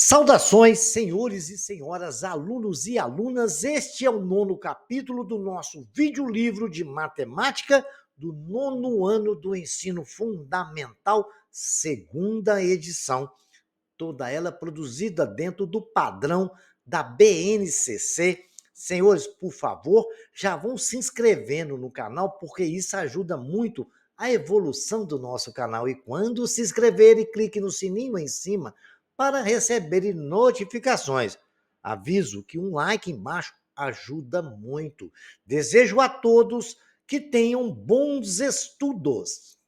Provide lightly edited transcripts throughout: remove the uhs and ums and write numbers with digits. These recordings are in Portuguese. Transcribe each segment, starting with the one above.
Saudações, senhores e senhoras, alunos e alunas. Este é o 9º capítulo do nosso videolivro de matemática do 9º ano do ensino fundamental, segunda edição. Toda ela produzida dentro do padrão da BNCC. Senhores, por favor, já vão se inscrevendo no canal, porque isso ajuda muito a evolução do nosso canal. E quando se inscreverem, clique no sininho em cima para receberem notificações. Aviso que um like embaixo ajuda muito. Desejo a todos que tenham bons estudos.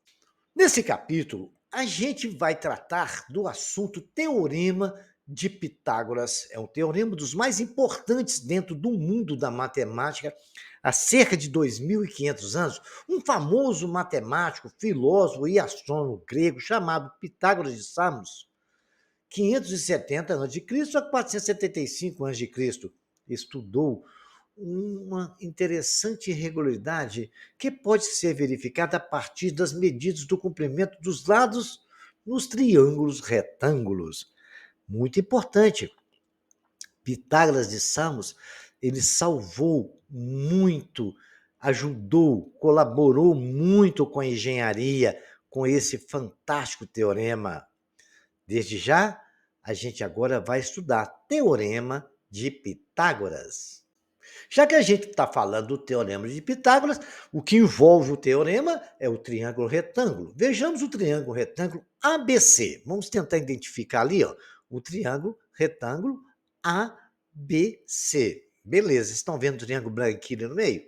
Nesse capítulo, a gente vai tratar do assunto Teorema de Pitágoras. É um teorema dos mais importantes dentro do mundo da matemática há cerca de 2.500 anos. Um famoso matemático, filósofo e astrônomo grego chamado Pitágoras de Samos, 570 a.C. a 475 a.C., estudou uma interessante irregularidade que pode ser verificada a partir das medidas do comprimento dos lados nos triângulos retângulos. Muito importante. Pitágoras de Samos, ele salvou muito, ajudou, colaborou muito com a engenharia, com esse fantástico teorema. Desde já, a gente agora vai estudar Teorema de Pitágoras. Já que a gente está falando do Teorema de Pitágoras, o que envolve o teorema é o triângulo retângulo. Vejamos o triângulo retângulo ABC. Vamos tentar identificar ali, ó, o triângulo retângulo ABC. Beleza, estão vendo o triângulo branquinho no meio?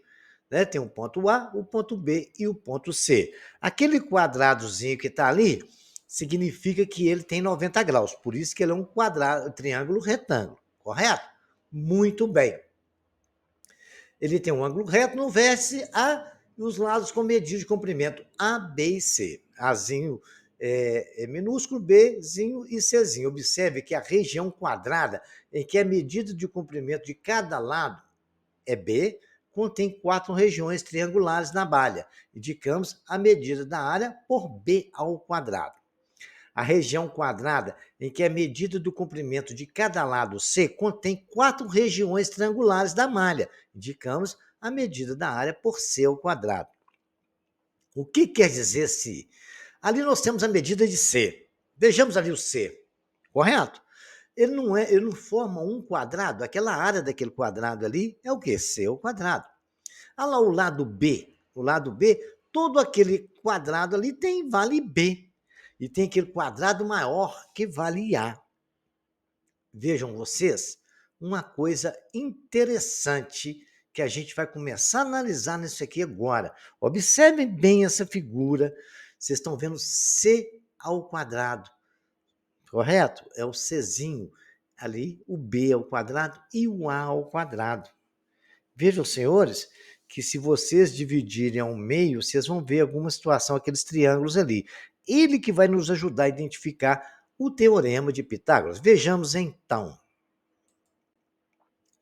Né? Tem um ponto A, o ponto B e o ponto C. Aquele quadradozinho que está ali significa que ele tem 90 graus, por isso que ele é um triângulo retângulo, correto? Muito bem. Ele tem um ângulo reto no vértice A e os lados com medida de comprimento A, B e C. Azinho é minúsculo, Bzinho e Czinho. Observe que a região quadrada em que a medida de comprimento de cada lado é B, contém 4 regiões triangulares na malha. Indicamos a medida da área por B ao quadrado. A região quadrada, em que a medida do comprimento de cada lado C contém 4 regiões triangulares da malha. Indicamos a medida da área por C ao quadrado. O que quer dizer se? Ali nós temos a medida de C. Vejamos ali o C, correto? Ele não forma um quadrado, aquela área daquele quadrado ali é o quê? C ao quadrado. Olha lá o lado B. O lado B, todo aquele quadrado ali vale B. E tem aquele quadrado maior que vale A. Vejam vocês, uma coisa interessante que a gente vai começar a analisar nisso aqui agora. Observem bem essa figura. Vocês estão vendo C ao quadrado, correto? É o Czinho. Ali, o B ao quadrado e o A ao quadrado. Vejam, senhores, que se vocês dividirem ao meio, vocês vão ver alguma situação, aqueles triângulos ali. Ele que vai nos ajudar a identificar o Teorema de Pitágoras. Vejamos então.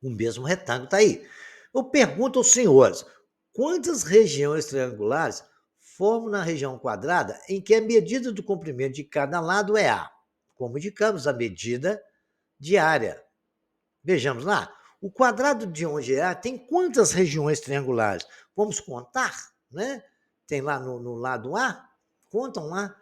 O mesmo retângulo está aí. Eu pergunto aos senhores, quantas regiões triangulares formam na região quadrada em que a medida do comprimento de cada lado é A? Como indicamos, a medida de área. Vejamos lá. O quadrado de onde é A tem quantas regiões triangulares? Vamos contar, né? Tem lá no lado A, contam lá.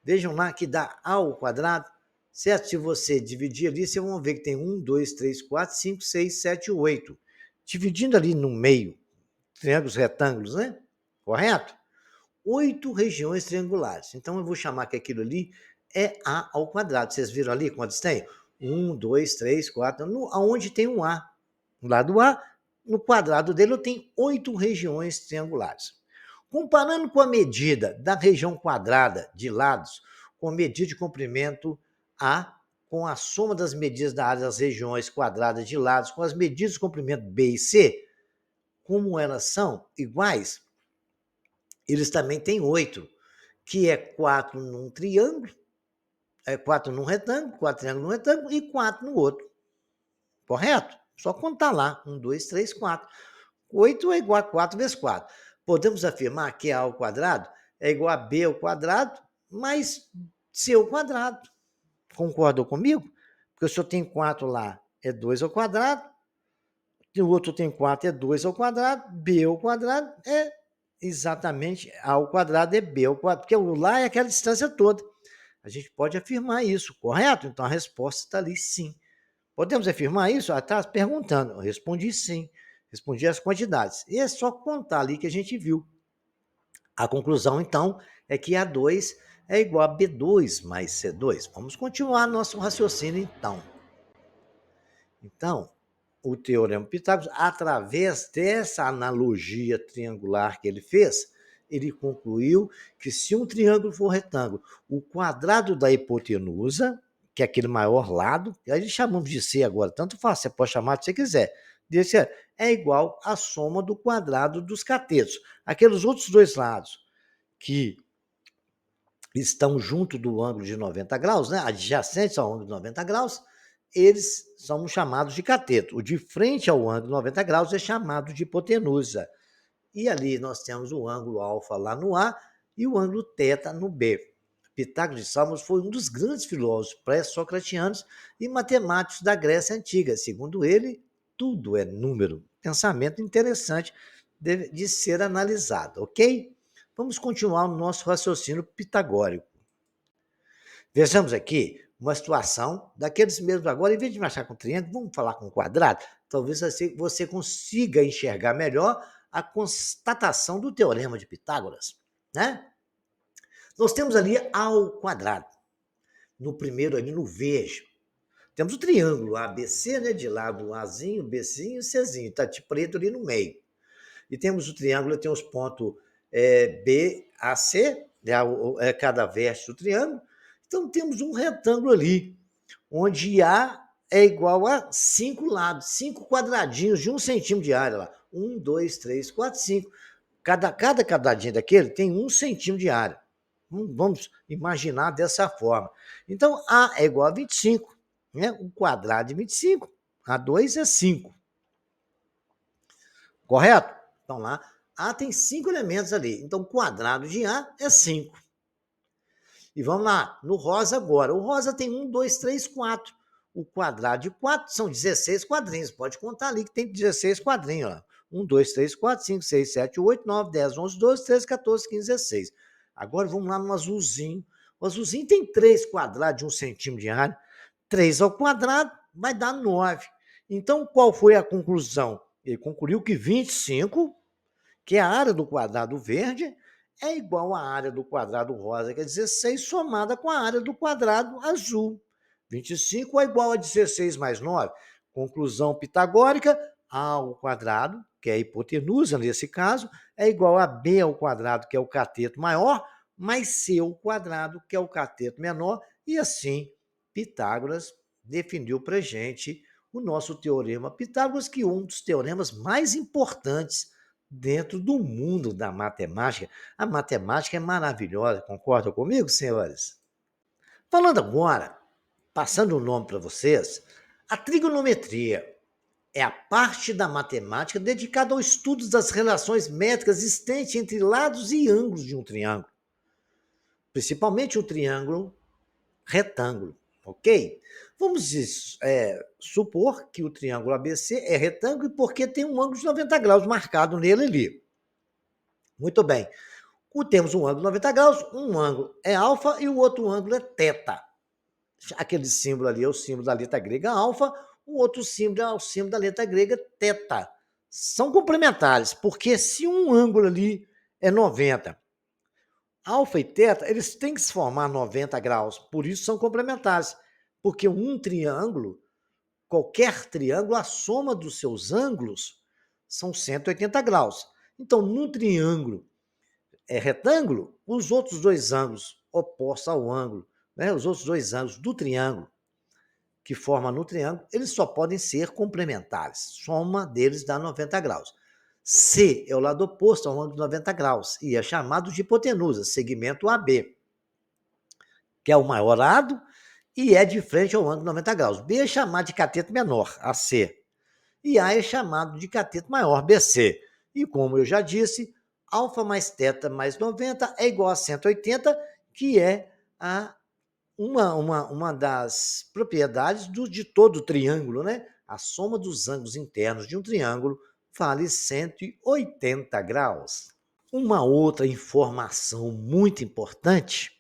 Vejam lá que dá A ao quadrado, certo? Se você dividir ali, vocês vão ver que tem 1, 2, 3, 4, 5, 6, 7, 8. Dividindo ali no meio, triângulos retângulos, né? Correto? 8 regiões triangulares. Então, eu vou chamar que aquilo ali é A ao quadrado. Vocês viram ali quantos tem? 1, 2, 3, 4. Aonde tem um A? No lado A, no quadrado dele, eu tenho 8 regiões triangulares. Comparando com a medida da região quadrada de lados, com a medida de comprimento A, com a soma das medidas da área das regiões quadradas de lados, com as medidas de comprimento B e C, como elas são iguais, eles também têm 8, que é 4 num triângulo, 4 num retângulo, 4 triângulos num retângulo e 4 no outro. Correto? Só contar lá. 1, 2, 3, 4. 8 é igual a 4 vezes 4. Podemos afirmar que A ao quadrado é igual a B ao quadrado mais C ao quadrado. Concordam comigo? Porque Porque se eu tenho 4 lá, é 2 ao quadrado, o outro tem 4, é 2 ao quadrado, b ao quadrado é exatamente a ao quadrado é b ao quadrado, porque o lá é aquela distância toda. A gente pode afirmar isso, correto? Então a resposta está ali sim. Podemos afirmar isso? Ah, está perguntando. Eu respondi sim. Respondi as quantidades. E é só contar ali que a gente viu. A conclusão, então, é que A2 é igual a B2 mais C2. Vamos continuar nosso raciocínio, então. Então, o Teorema de Pitágoras, através dessa analogia triangular que ele fez, ele concluiu que se um triângulo for retângulo, o quadrado da hipotenusa, que é aquele maior lado, a gente chamamos de C agora, tanto faz, você pode chamar se você quiser, é igual à soma do quadrado dos catetos. Aqueles outros dois lados que estão junto do ângulo de 90 graus, né, adjacentes ao ângulo de 90 graus, eles são chamados de cateto. O de frente ao ângulo de 90 graus é chamado de hipotenusa. E ali nós temos o ângulo alfa lá no A e o ângulo θ no B. Pitágoras de Samos foi um dos grandes filósofos pré-socratianos e matemáticos da Grécia Antiga. Segundo ele, tudo é número. Pensamento interessante de ser analisado, ok? Vamos continuar o nosso raciocínio pitagórico. Vejamos aqui uma situação daqueles mesmos agora, em vez de marchar com triângulo, vamos falar com quadrado. Talvez você consiga enxergar melhor a constatação do teorema de Pitágoras, né? Nós temos ali A ao quadrado. No primeiro ali, no vejo. Temos o triângulo ABC, né? De lado Azinho, Bzinho e Czinho. Está de preto ali no meio. E temos o triângulo, tem os pontos B, A, C, cada vértice do triângulo. Então, temos um retângulo ali, onde A é igual a 5 lados, 5 quadradinhos de 1 centímetro de área lá. 1, 2, 3, 4, 5. Cada quadradinho daquele tem 1 centímetro de área. Vamos imaginar dessa forma. Então, A é igual a 25. Né? O quadrado de 25, A2 é 5. Correto? Então, lá, A tem 5 elementos ali. Então, o quadrado de A é 5. E vamos lá, no rosa agora. O rosa tem 1, 2, 3, 4. O quadrado de 4 são 16 quadrinhos. Pode contar ali que tem 16 quadrinhos. Ó. 1, 2, 3, 4, 5, 6, 7, 8, 9, 10, 11, 12, 13, 14, 15, 16. Agora vamos lá no azulzinho. O azulzinho tem 3 quadrados de 1 centímetro de área. 3 ao quadrado vai dar 9. Então, qual foi a conclusão? Ele concluiu que 25, que é a área do quadrado verde, é igual à área do quadrado rosa, que é 16, somada com a área do quadrado azul. 25 é igual a 16 mais 9. Conclusão pitagórica, A ao quadrado, que é a hipotenusa nesse caso, é igual a B ao quadrado, que é o cateto maior, mais C ao quadrado, que é o cateto menor, e assim Pitágoras definiu para a gente o nosso teorema Pitágoras, que é um dos teoremas mais importantes dentro do mundo da matemática. A matemática é maravilhosa, concordam comigo, senhores? Falando agora, passando o nome para vocês, a trigonometria é a parte da matemática dedicada ao estudo das relações métricas existentes entre lados e ângulos de um triângulo, principalmente o triângulo retângulo, ok? Vamos supor que o triângulo ABC é retângulo porque tem um ângulo de 90 graus marcado nele ali. Muito bem. Temos um ângulo de 90 graus, um ângulo é alfa e o outro ângulo é θ. Aquele símbolo ali é o símbolo da letra grega alfa, o outro símbolo é o símbolo da letra grega θ. São complementares, porque se um ângulo ali é 90, alfa e θ, eles têm que se formar 90 graus, por isso são complementares. Porque um triângulo, qualquer triângulo, a soma dos seus ângulos são 180 graus. Então, num triângulo retângulo, os outros dois ângulos opostos ao ângulo, né, os outros dois ângulos do triângulo que formam no triângulo, eles só podem ser complementares. Soma deles dá 90 graus. C é o lado oposto ao ângulo de 90 graus e é chamado de hipotenusa, segmento AB, que é o maior lado e é de frente ao ângulo de 90 graus. B é chamado de cateto menor, AC, e A é chamado de cateto maior, BC. E como eu já disse, alfa mais θ mais 90 é igual a 180, que é a uma das propriedades de todo triângulo, né? A soma dos ângulos internos de um triângulo vale 180 graus. Uma outra informação muito importante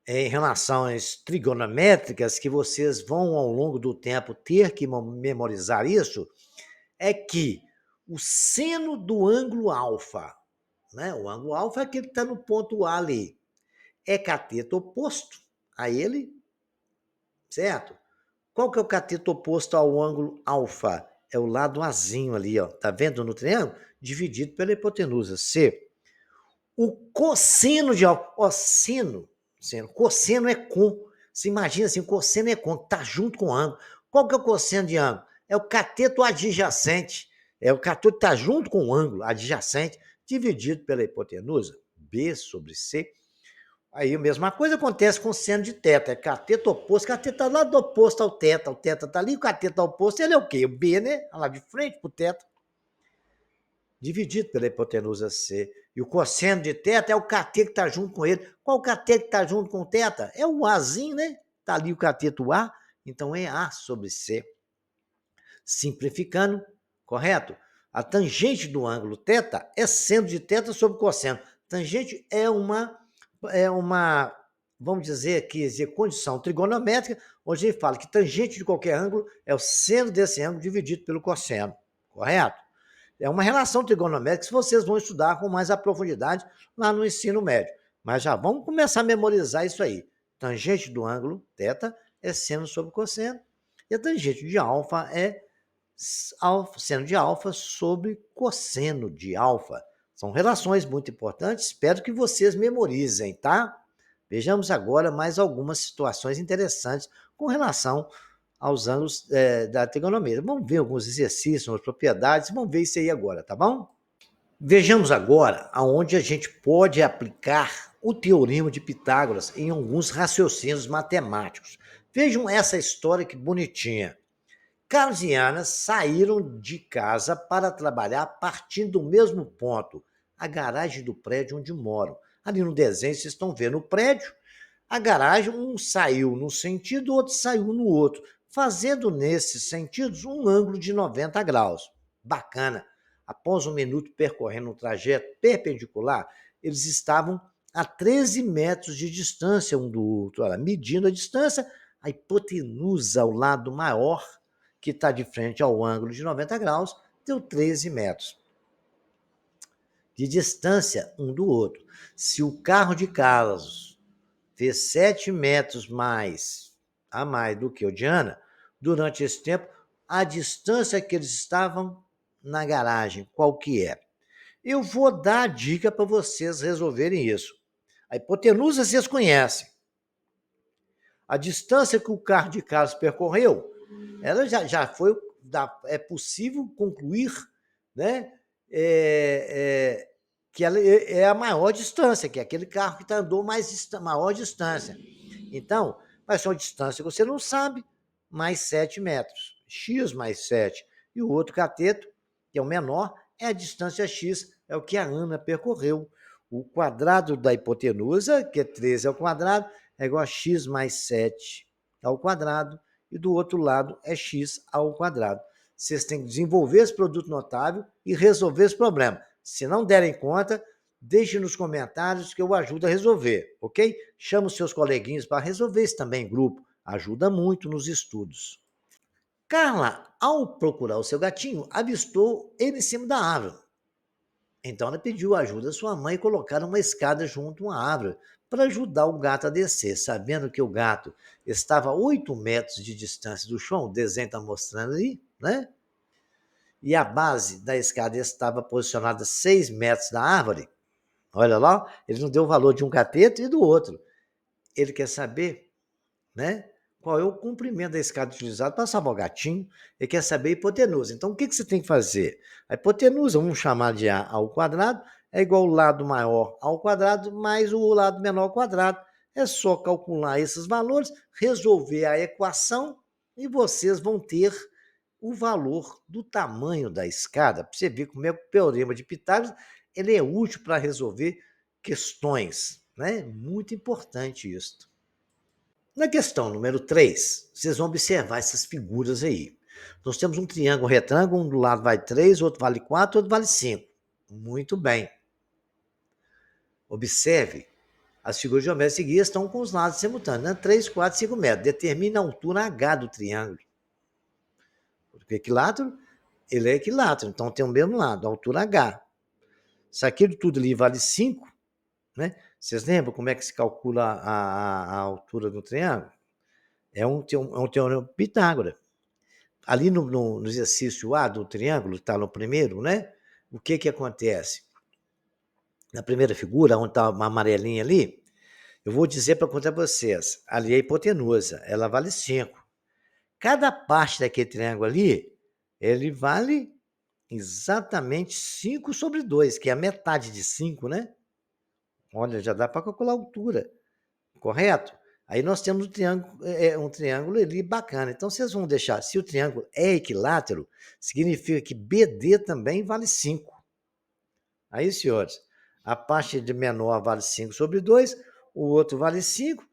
em relações trigonométricas, que vocês vão, ao longo do tempo, ter que memorizar isso, é que o seno do ângulo alfa, né? O ângulo alfa é aquele que está no ponto A ali, é cateto oposto a ele, certo? Qual que é o cateto oposto ao ângulo alfa? É o lado azinho ali, ó. Tá vendo no triângulo? Dividido pela hipotenusa C. O cosseno de alfa, ó, cosseno é com. Você imagina assim, o cosseno é com, tá junto com o ângulo. Qual que é o cosseno de ângulo? É o cateto adjacente. É o cateto que tá junto com o ângulo adjacente, dividido pela hipotenusa, B sobre C. Aí a mesma coisa acontece com o seno de teta, é cateto oposto, cateto está lá do oposto ao teta, o teta está ali, o cateto oposto, ele é o quê? O B, né? Lá de frente para o teta, dividido pela hipotenusa C. E o cosseno de teta é o cateto que está junto com ele. Qual o cateto que está junto com o teta? É o Azinho, né? Está ali o cateto A, então é A sobre C. Simplificando, correto? A tangente do ângulo teta é seno de teta sobre cosseno. Tangente é uma, vamos dizer aqui, condição trigonométrica, onde a gente fala que tangente de qualquer ângulo é o seno desse ângulo dividido pelo cosseno, correto? É uma relação trigonométrica que vocês vão estudar com mais profundidade lá no ensino médio. Mas já vamos começar a memorizar isso aí. Tangente do ângulo θ é seno sobre cosseno, e a tangente de alfa é seno de alfa sobre cosseno de alfa. São relações muito importantes, espero que vocês memorizem, tá? Vejamos agora mais algumas situações interessantes com relação aos ângulos da trigonometria. Vamos ver alguns exercícios, algumas propriedades, vamos ver isso aí agora, tá bom? Vejamos agora aonde a gente pode aplicar o teorema de Pitágoras em alguns raciocínios matemáticos. Vejam essa história que bonitinha. Carlos e Ana saíram de casa para trabalhar partindo do mesmo ponto, a garagem do prédio onde moram. Ali no desenho vocês estão vendo o prédio, a garagem, um saiu num sentido, o outro saiu no outro, fazendo nesses sentidos um ângulo de 90 graus. Bacana. Após um minuto percorrendo um trajeto perpendicular, eles estavam a 13 metros de distância um do outro. Olha, medindo a distância, a hipotenusa ao lado maior, que está de frente ao ângulo de 90 graus, deu 13 metros de distância um do outro. Se o carro de Carlos fez 7 metros a mais do que o de Ana, durante esse tempo, a distância que eles estavam na garagem, qual que é? Eu vou dar a dica para vocês resolverem isso. A hipotenusa vocês conhecem. A distância que o carro de Carlos percorreu, ela já foi, é possível concluir, né, que ela é a maior distância, que é aquele carro que andou maior distância. Então, vai ser uma distância que você não sabe, mais 7 metros. X mais 7. E o outro cateto, que é o menor, é a distância x, é o que a Ana percorreu. O quadrado da hipotenusa, que é 13 ao quadrado, é igual a x mais 7 ao quadrado, e do outro lado é x ao quadrado. Vocês têm que desenvolver esse produto notável e resolver esse problema. Se não derem conta, deixe nos comentários que eu ajudo a resolver, ok? Chama os seus coleguinhas para resolver isso também em grupo. Ajuda muito nos estudos. Carla, ao procurar o seu gatinho, avistou ele em cima da árvore. Então ela pediu ajuda à sua mãe e colocaram uma escada junto a uma árvore para ajudar o gato a descer, sabendo que o gato estava a 8 metros de distância do chão, o desenho está mostrando ali, né? E a base da escada estava posicionada a 6 metros da árvore. Olha lá, ele não deu o valor de um cateto e do outro. Ele quer saber, né, qual é o comprimento da escada utilizada para salvar o gatinho. Ele quer saber a hipotenusa. Então, o que você tem que fazer? A hipotenusa, vamos chamar de A ao quadrado, é igual ao lado maior ao quadrado mais o lado menor ao quadrado. É só calcular esses valores, resolver a equação e vocês vão ter o valor do tamanho da escada, para você ver como é que o teorema de Pitágoras ele é útil para resolver questões, né? Muito importante isso. Na questão número 3, vocês vão observar essas figuras aí. Nós temos um triângulo retângulo, um do lado vale 3, outro vale 4, outro vale 5. Muito bem. Observe, as figuras geométricas seguidas estão com os lados simultâneos, né? 3, 4, 5 metros. Determina a altura H do triângulo. Porque equilátero, ele é equilátero, então tem o mesmo lado, a altura H. Se aquilo tudo ali vale 5, né? Vocês lembram como é que se calcula a altura do triângulo? É um teorema de Pitágoras. Ali no exercício A do triângulo, está no primeiro, né? O que acontece? Na primeira figura, onde está uma amarelinha ali, eu vou dizer para contar para vocês. Ali é a hipotenusa, ela vale 5. Cada parte daquele triângulo ali, ele vale exatamente 5 sobre 2, que é a metade de 5, né? Olha, já dá para calcular a altura, correto? Aí nós temos um triângulo ali bacana. Então, vocês vão deixar, se o triângulo é equilátero, significa que BD também vale 5. Aí, senhores, a parte de menor vale 5 sobre 2, o outro vale 5,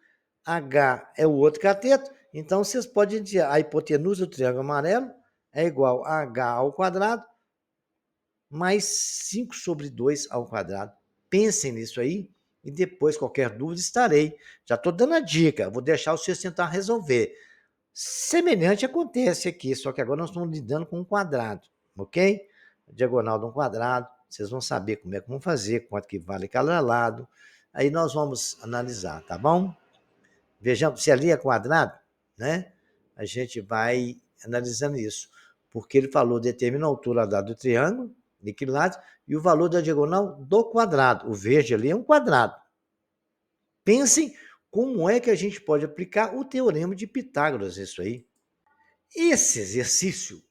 H é o outro cateto, então vocês podem dizer a hipotenusa do triângulo amarelo é igual a H ao quadrado mais 5 sobre 2 ao quadrado. Pensem nisso aí e depois, qualquer dúvida, estarei. Já estou dando a dica, vou deixar vocês tentar resolver. Semelhante acontece aqui, só que agora nós estamos lidando com um quadrado, ok? A diagonal de um quadrado, vocês vão saber como é que vão fazer, quanto que vale cada lado. Aí nós vamos analisar, tá bom? Vejamos, se ali é quadrado, né? A gente vai analisando isso. Porque ele falou, determina a altura dada do triângulo, equilátero, e o valor da diagonal do quadrado. O verde ali é um quadrado. Pensem como é que a gente pode aplicar o teorema de Pitágoras, isso aí. Esse exercício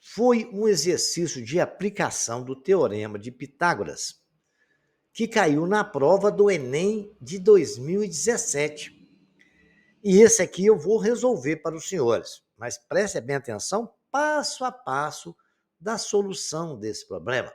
foi um exercício de aplicação do teorema de Pitágoras, que caiu na prova do Enem de 2017. E esse aqui eu vou resolver para os senhores, mas prestem bem atenção, passo a passo da solução desse problema.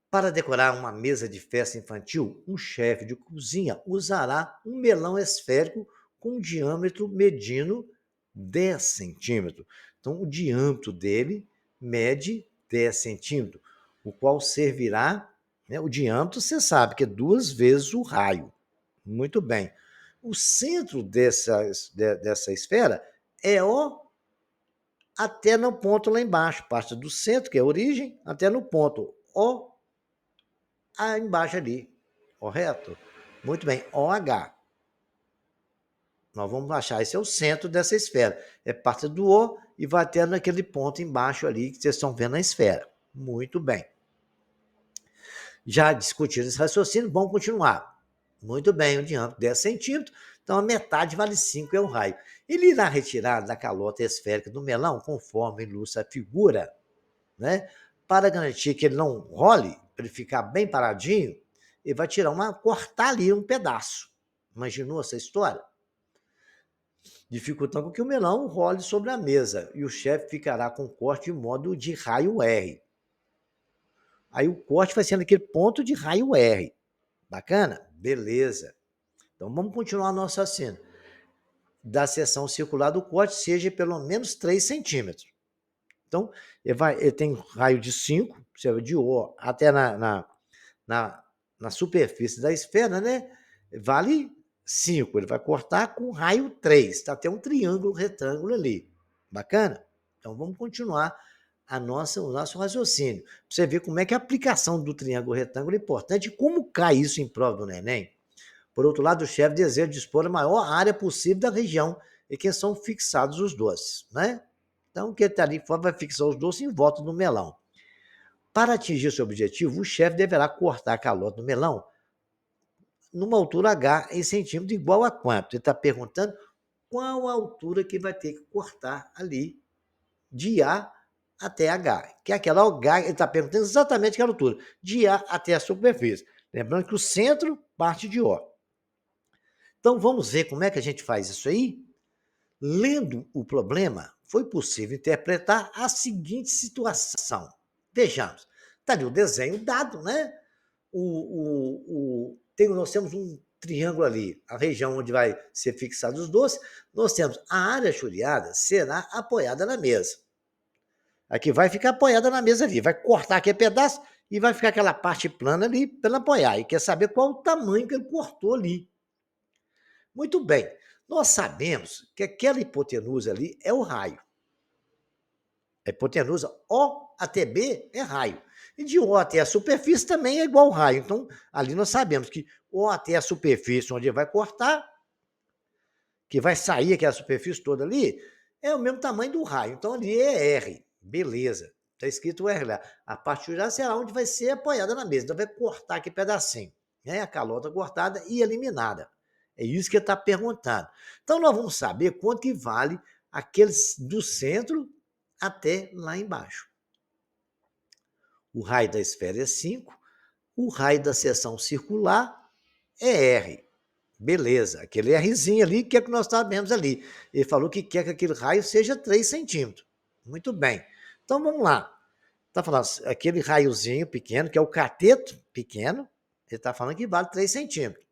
Para decorar uma mesa de festa infantil, um chefe de cozinha usará um melão esférico com diâmetro medindo 10 centímetros. Então, o diâmetro dele mede 10 centímetros, o qual servirá, né, o diâmetro, você sabe que é 2 vezes o raio. Muito bem. O centro dessa esfera é O até no ponto lá embaixo, parte do centro, que é a origem, até no ponto O embaixo ali, correto? Muito bem, OH. Nós vamos achar, esse é o centro dessa esfera. É parte do O e vai até naquele ponto embaixo ali que vocês estão vendo na esfera. Muito bem. Já discutiram esse raciocínio, vamos continuar. Muito bem, o diâmetro 10 centímetros, então a metade vale 5, é o raio. Ele irá retirar da calota esférica do melão, conforme ilustra a figura, né? Para garantir que ele não role, para ele ficar bem paradinho, ele vai cortar ali um pedaço. Imaginou essa história? Dificultando que o melão role sobre a mesa e o chefe ficará com corte de modo de raio R. Aí o corte vai ser naquele ponto de raio R. Bacana? Beleza. Então vamos continuar nosso raciocínio. Da seção circular do corte seja pelo menos 3 centímetros. Então, ele tem raio de 5, de O até na superfície da esfera, né? Vale 5. Ele vai cortar com raio 3. Tá até um triângulo retângulo ali. Bacana? Então vamos continuar o nosso raciocínio. Para você ver como é que a aplicação do triângulo retângulo é importante e como cai isso em prova do Enem. Por outro lado, o chefe deseja dispor a maior área possível da região em que são fixados os doces, né? Então, quem está ali fora vai fixar os doces em volta do melão. Para atingir seu objetivo, o chefe deverá cortar a calota do melão numa altura H em centímetro igual a quanto? Ele está perguntando qual a altura que vai ter que cortar ali de A até H, que é aquela H, ele está perguntando exatamente aquela altura, de A até a superfície. Lembrando que o centro parte de O. Então, vamos ver como é que a gente faz isso aí? Lendo o problema, foi possível interpretar a seguinte situação. Vejamos, está ali o desenho dado, né? Nós temos um triângulo ali, a região onde vai ser fixado os doces, nós temos a área chureada será apoiada na mesa. Aqui vai ficar apoiada na mesa ali, vai cortar aquele pedaço e vai ficar aquela parte plana ali para ele apoiar. E quer saber qual o tamanho que ele cortou ali. Muito bem, nós sabemos que aquela hipotenusa ali é o raio. A hipotenusa O até B é raio. E de O até a superfície também é igual ao raio. Então, ali nós sabemos que O até a superfície, onde vai cortar, que vai sair aquela superfície toda ali, é o mesmo tamanho do raio. Então, ali é R. Beleza. Está escrito R lá. A parte já será onde vai ser apoiada na mesa. Então, vai cortar aquele pedacinho. Né? A calota cortada e eliminada. É isso que ele está perguntando. Então, nós vamos saber quanto que vale aqueles do centro até lá embaixo. O raio da esfera é 5, o raio da seção circular é R. Beleza, aquele Rzinho ali, que é o que nós sabemos ali. Ele falou que quer que aquele raio seja 3 centímetros. Muito bem. Então vamos lá. Está falando aquele raiozinho pequeno, que é o cateto pequeno, ele está falando que vale 3 centímetros.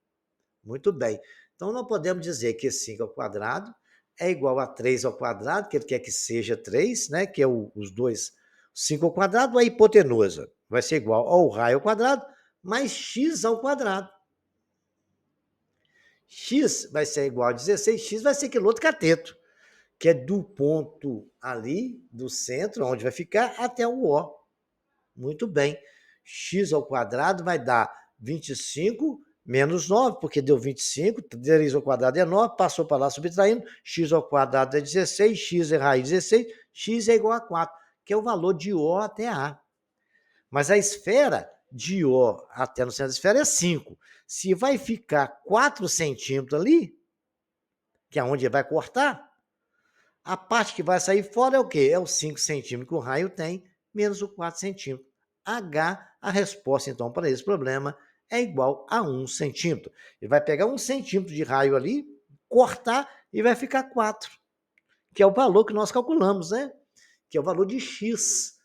Muito bem. Então nós podemos dizer que 5 ao quadrado é igual a 3 ao quadrado, que ele quer que seja 3, né? Que é os dois. 5 ao quadrado, a hipotenusa vai ser igual ao raio ao quadrado, mais x ao quadrado. X vai ser igual a 16, x vai ser aquele outro cateto, que é do ponto ali, do centro, onde vai ficar, até o O. Muito bem. X ao quadrado vai dar 25 menos 9, porque deu 25, 3 ao quadrado é 9, passou para lá subtraindo, x ao quadrado é 16, x é raiz de 16, x é igual a 4, que é o valor de O até A. Mas a esfera de O até no centro da esfera é 5. Se vai ficar 4 centímetros ali, que é onde vai cortar, a parte que vai sair fora é o quê? É os 5 centímetros que o raio tem, menos o 4 centímetros. H, a resposta, então, para esse problema é igual a 1 centímetro. Ele vai pegar 1 centímetro de raio ali, cortar e vai ficar 4, que é o valor que nós calculamos, né? Que é o valor de x.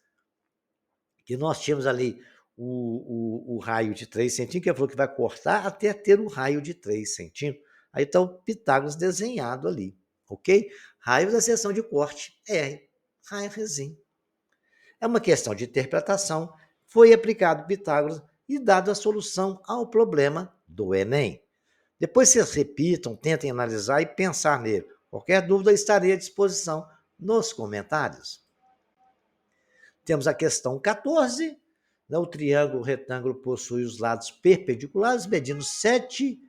Que nós tínhamos ali o raio de 3 centímetros, que ele falou que vai cortar até ter o raio de 3 centímetros. Aí está o Pitágoras desenhado ali, ok? Raio da seção de corte, R, raio Rzinho. É uma questão de interpretação, foi aplicado Pitágoras e dado a solução ao problema do Enem. Depois vocês repitam, tentem analisar e pensar nele. Qualquer dúvida estarei à disposição nos comentários. Temos a questão 14. O triângulo retângulo possui os lados perpendiculares, medindo 7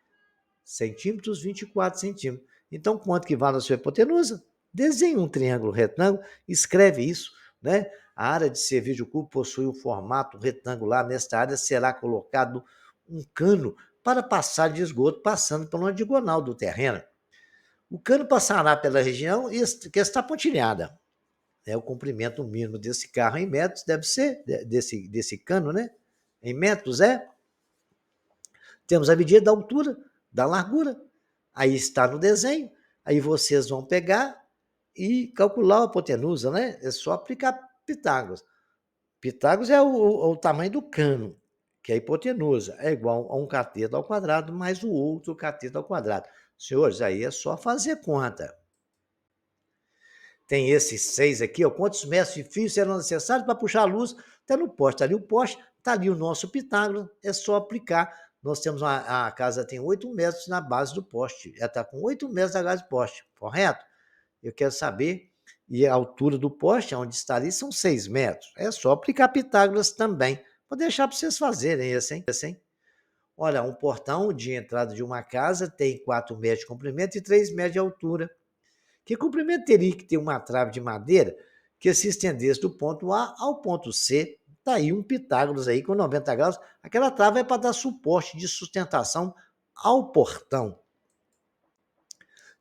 centímetros, 24 centímetros. Então, quanto que vale a sua hipotenusa? Desenhe um triângulo retângulo, escreve isso, né? A área de serviço de cubo possui um formato retangular. Nesta área será colocado um cano para passar de esgoto, passando por uma diagonal do terreno. O cano passará pela região que está pontilhada. O comprimento mínimo desse carro em metros deve ser, desse cano, né? Em metros Temos a medida da altura, da largura. Aí está no desenho. Aí vocês vão pegar e calcular a hipotenusa, né? É só aplicar Pitágoras. Pitágoras é o tamanho do cano, que é a hipotenusa. É igual a um cateto ao quadrado mais o outro cateto ao quadrado. Senhores, aí é só fazer conta. Tem esses 6 aqui, ó, quantos metros de fio serão necessários para puxar a luz até no poste. Está ali o poste, está ali o nosso Pitágoras, é só aplicar. Nós temos a casa tem 8 metros na base do poste, ela está com 8 metros da base do poste, correto? Eu quero saber, e a altura do poste, onde está ali, são 6 metros. É só aplicar Pitágoras também. Vou deixar para vocês fazerem esse, hein? Olha, um portão de entrada de uma casa tem 4 metros de comprimento e 3 metros de altura. Que comprimento teria que ter uma trave de madeira que se estendesse do ponto A ao ponto C? Está aí um Pitágoras aí com 90 graus. Aquela trave é para dar suporte de sustentação ao portão.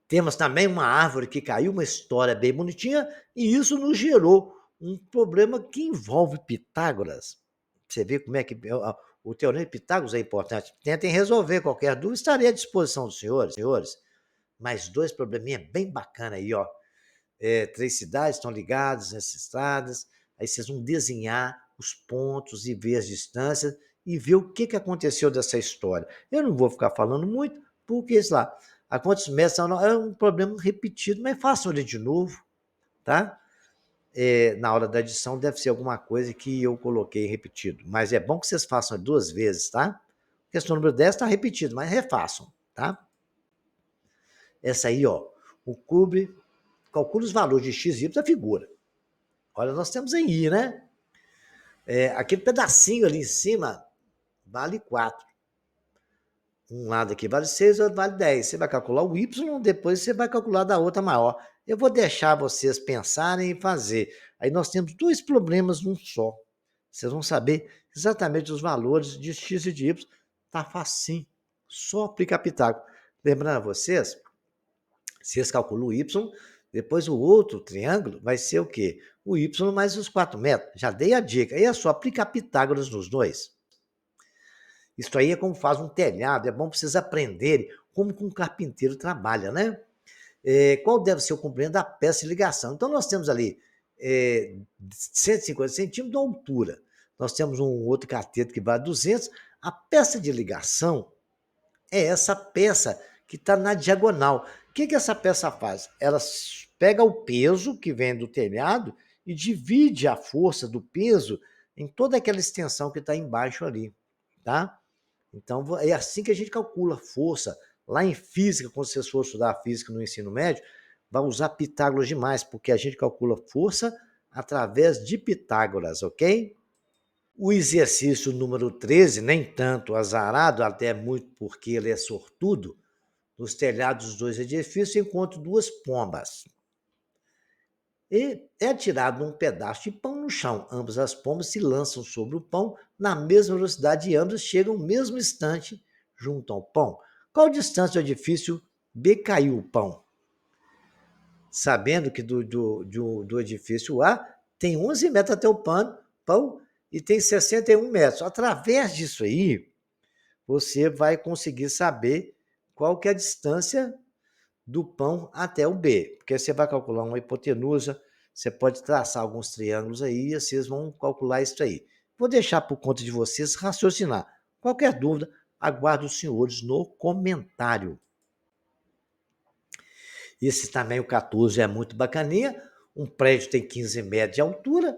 Temos também uma árvore que caiu, uma história bem bonitinha, e isso nos gerou um problema que envolve Pitágoras. Você vê como é que o teorema de Pitágoras é importante. Tentem resolver qualquer dúvida, estarei à disposição dos senhores. Mais 2 probleminha bem bacana aí, ó. 3 cidades estão ligadas nessas estradas, aí vocês vão desenhar os pontos e ver as distâncias e ver o que aconteceu dessa história. Eu não vou ficar falando muito, porque, sei lá, a quantos metros é um problema repetido, mas façam ele de novo, tá? Na hora da edição deve ser alguma coisa que eu coloquei repetido, mas é bom que vocês façam 2 vezes, tá? Questão número 10 está repetido, mas refaçam, tá? Essa aí, ó, o cubre, calcula os valores de x e y da figura. Olha, nós temos aí, né? Aquele pedacinho ali em cima vale 4. Um lado aqui vale 6, outro vale 10. Você vai calcular o y, depois você vai calcular da outra maior. Eu vou deixar vocês pensarem e fazer. Aí nós temos 2 problemas num só. Vocês vão saber exatamente os valores de x e de y. Tá facinho. Só aplicar Pitágoras. Lembrando a vocês, vocês calculam o y, depois o outro triângulo vai ser o quê? O y mais os 4 metros. Já dei a dica. Aí é só aplicar Pitágoras nos dois. Isso aí é como faz um telhado, é bom para vocês aprenderem como que um carpinteiro trabalha, né? Qual deve ser o comprimento da peça de ligação? Então, nós temos ali 150 centímetros de altura. Nós temos um outro cateto que vai a 200. A peça de ligação é essa peça que está na diagonal. O que essa peça faz? Ela pega o peso que vem do telhado e divide a força do peso em toda aquela extensão que está embaixo ali, tá? Então, é assim que a gente calcula força. Lá em física, quando vocês for estudar física no ensino médio, vai usar Pitágoras demais, porque a gente calcula força através de Pitágoras, ok? O exercício número 13, nem tanto azarado, até muito porque ele é sortudo, nos telhados dos 2 edifícios encontro 2 pombas. E é tirado um pedaço de pão no chão. Ambas as pombas se lançam sobre o pão na mesma velocidade e ambas chegam no mesmo instante junto ao pão. Qual distância do edifício B caiu o pão? Sabendo que do edifício A tem 11 metros até o pão e tem 61 metros. Através disso aí, você vai conseguir saber qual que é a distância do pão até o B, porque você vai calcular uma hipotenusa, você pode traçar alguns triângulos aí e vocês vão calcular isso aí. Vou deixar por conta de vocês raciocinar. Qualquer dúvida, aguardo os senhores no comentário. Esse também, o 14, é muito bacaninha. Um prédio tem 15 metros de altura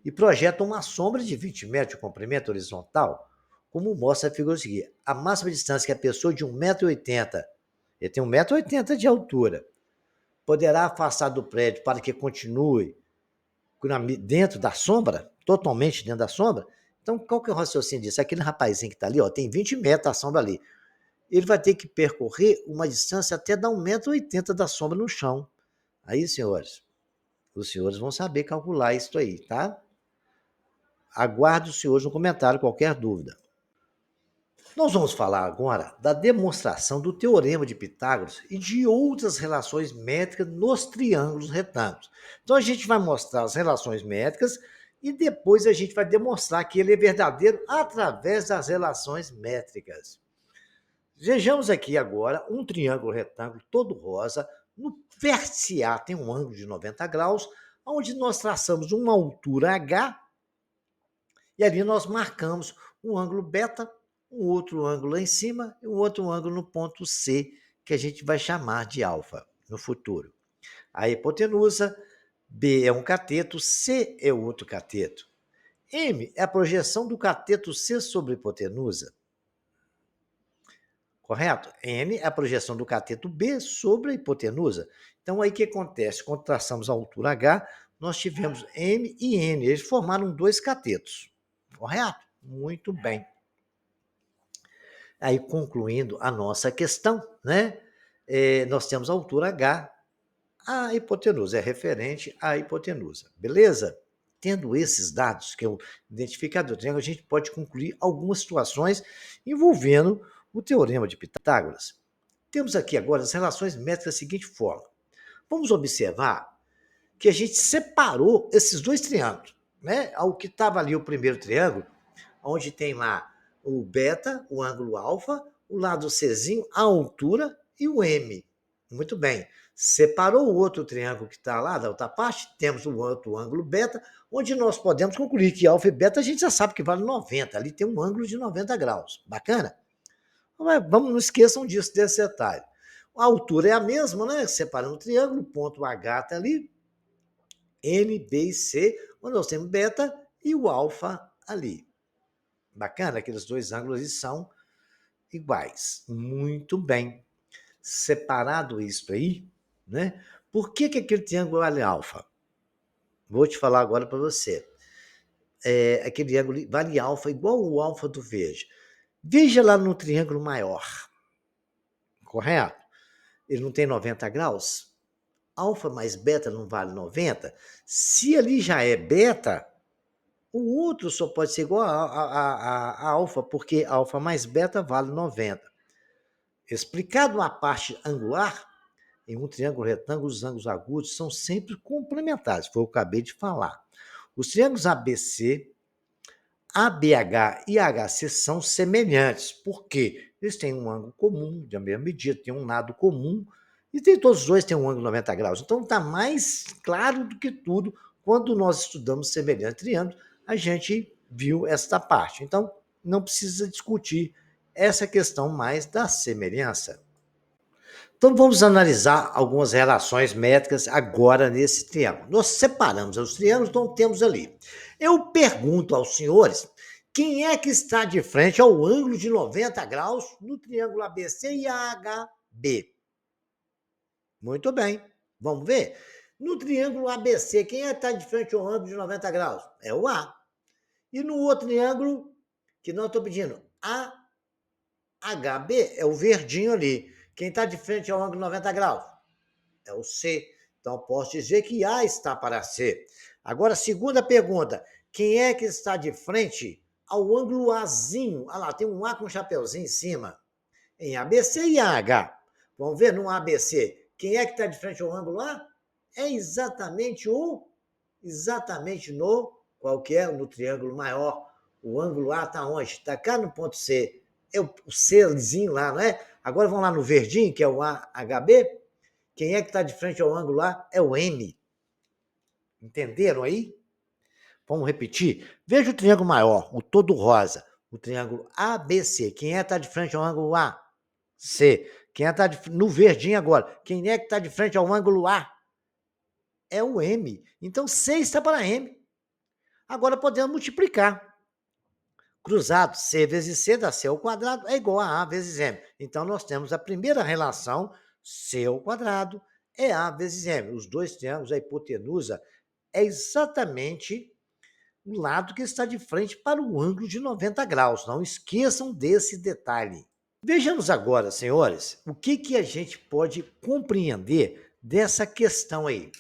e projeta uma sombra de 20 metros de comprimento horizontal, como mostra a figura a seguir. A máxima distância que a pessoa de 1,80 m, ele tem 1,80 m de altura, poderá afastar do prédio para que continue dentro da sombra, totalmente dentro da sombra. Então, qual que é o raciocínio disso? Aquele rapazinho que está ali, ó, tem 20 metros a sombra ali. Ele vai ter que percorrer uma distância até dar 1,80 m da sombra no chão. Aí, senhores, os senhores vão saber calcular isso aí, tá? Aguardo os senhores no comentário qualquer dúvida. Nós vamos falar agora da demonstração do Teorema de Pitágoras e de outras relações métricas nos triângulos retângulos. Então, a gente vai mostrar as relações métricas e depois a gente vai demonstrar que ele é verdadeiro através das relações métricas. Vejamos aqui agora um triângulo retângulo todo rosa. No vértice A tem um ângulo de 90 graus, onde nós traçamos uma altura H e ali nós marcamos um ângulo beta, um outro ângulo lá em cima e um outro ângulo no ponto C, que a gente vai chamar de alfa no futuro. A hipotenusa, B é um cateto, C é outro cateto. M é a projeção do cateto C sobre a hipotenusa. Correto? N é a projeção do cateto B sobre a hipotenusa. Então, aí o que acontece? Quando traçamos a altura H, nós tivemos M e N. Eles formaram 2 catetos. Correto? Muito bem. Aí, concluindo a nossa questão, né? Nós temos a altura H, a hipotenusa é referente à hipotenusa. Beleza? Tendo esses dados, que é o identificador do triângulo, a gente pode concluir algumas situações envolvendo o Teorema de Pitágoras. Temos aqui agora as relações métricas da seguinte forma. Vamos observar que a gente separou esses 2 triângulos, né? Ao que estava ali o primeiro triângulo, onde tem lá o beta, o ângulo alfa, o lado Czinho, a altura e o M. Muito bem. Separou o outro triângulo que está lá da outra parte, temos o outro ângulo beta, onde nós podemos concluir que alfa e beta a gente já sabe que vale 90. Ali tem um ângulo de 90 graus. Bacana? Mas vamos, não esqueçam disso, desse detalhe. A altura é a mesma, né? Separando o triângulo, ponto H está ali, N, B e C, onde nós temos beta e o alfa ali. Bacana? Aqueles dois ângulos são iguais. Muito bem. Separado isso aí, né? Por que aquele triângulo vale alfa? Vou te falar agora para você. Aquele triângulo vale alfa igual o alfa do verde. Veja lá no triângulo maior, correto? Ele não tem 90 graus? Alfa mais beta não vale 90? Se ali já é beta, o outro só pode ser igual a alfa, porque alfa mais beta vale 90. Explicado a parte angular, em um triângulo retângulo, os ângulos agudos são sempre complementares, foi o que eu acabei de falar. Os triângulos ABC, ABH e HC são semelhantes. Por quê? Eles têm um ângulo comum, de mesma medida, têm um lado comum, e todos os dois têm um ângulo de 90 graus. Então está mais claro do que tudo, quando nós estudamos semelhantes triângulos, a gente viu esta parte. Então, não precisa discutir essa questão mais da semelhança. Então, vamos analisar algumas relações métricas agora nesse triângulo. Nós separamos os triângulos, então temos ali. Eu pergunto aos senhores, quem é que está de frente ao ângulo de 90 graus no triângulo ABC e AHB? Muito bem, vamos ver? No triângulo ABC, quem é que está de frente ao ângulo de 90 graus? É o A. E no outro triângulo, que não estou pedindo, AHB, é o verdinho ali. Quem está de frente ao ângulo de 90 graus? É o C. Então, posso dizer que A está para C. Agora, segunda pergunta. Quem é que está de frente ao ângulo Azinho? Olha lá, tem um A com um chapeuzinho em cima. Em ABC e AH. Vamos ver no ABC. Quem é que está de frente ao ângulo A? É exatamente no, qual que é? No triângulo maior. O ângulo A está onde? Está cá no ponto C. É o Czinho lá, não é? Agora vamos lá no verdinho, que é o AHB. Quem é que está de frente ao ângulo lá? É o M. Entenderam aí? Vamos repetir? Veja o triângulo maior, o todo rosa. O triângulo ABC. Quem é que está de frente ao ângulo A? C. Quem é que está no verdinho agora? Quem é que está de frente ao ângulo A? É o M. Então, C está para M. Agora podemos multiplicar. Cruzado, C vezes C dá C ao quadrado, é igual a vezes M. Então, nós temos a primeira relação, C ao quadrado, é A vezes M. Os dois triângulos, a hipotenusa, é exatamente o lado que está de frente para o ângulo de 90 graus. Não esqueçam desse detalhe. Vejamos agora, senhores, o que a gente pode compreender dessa questão aí.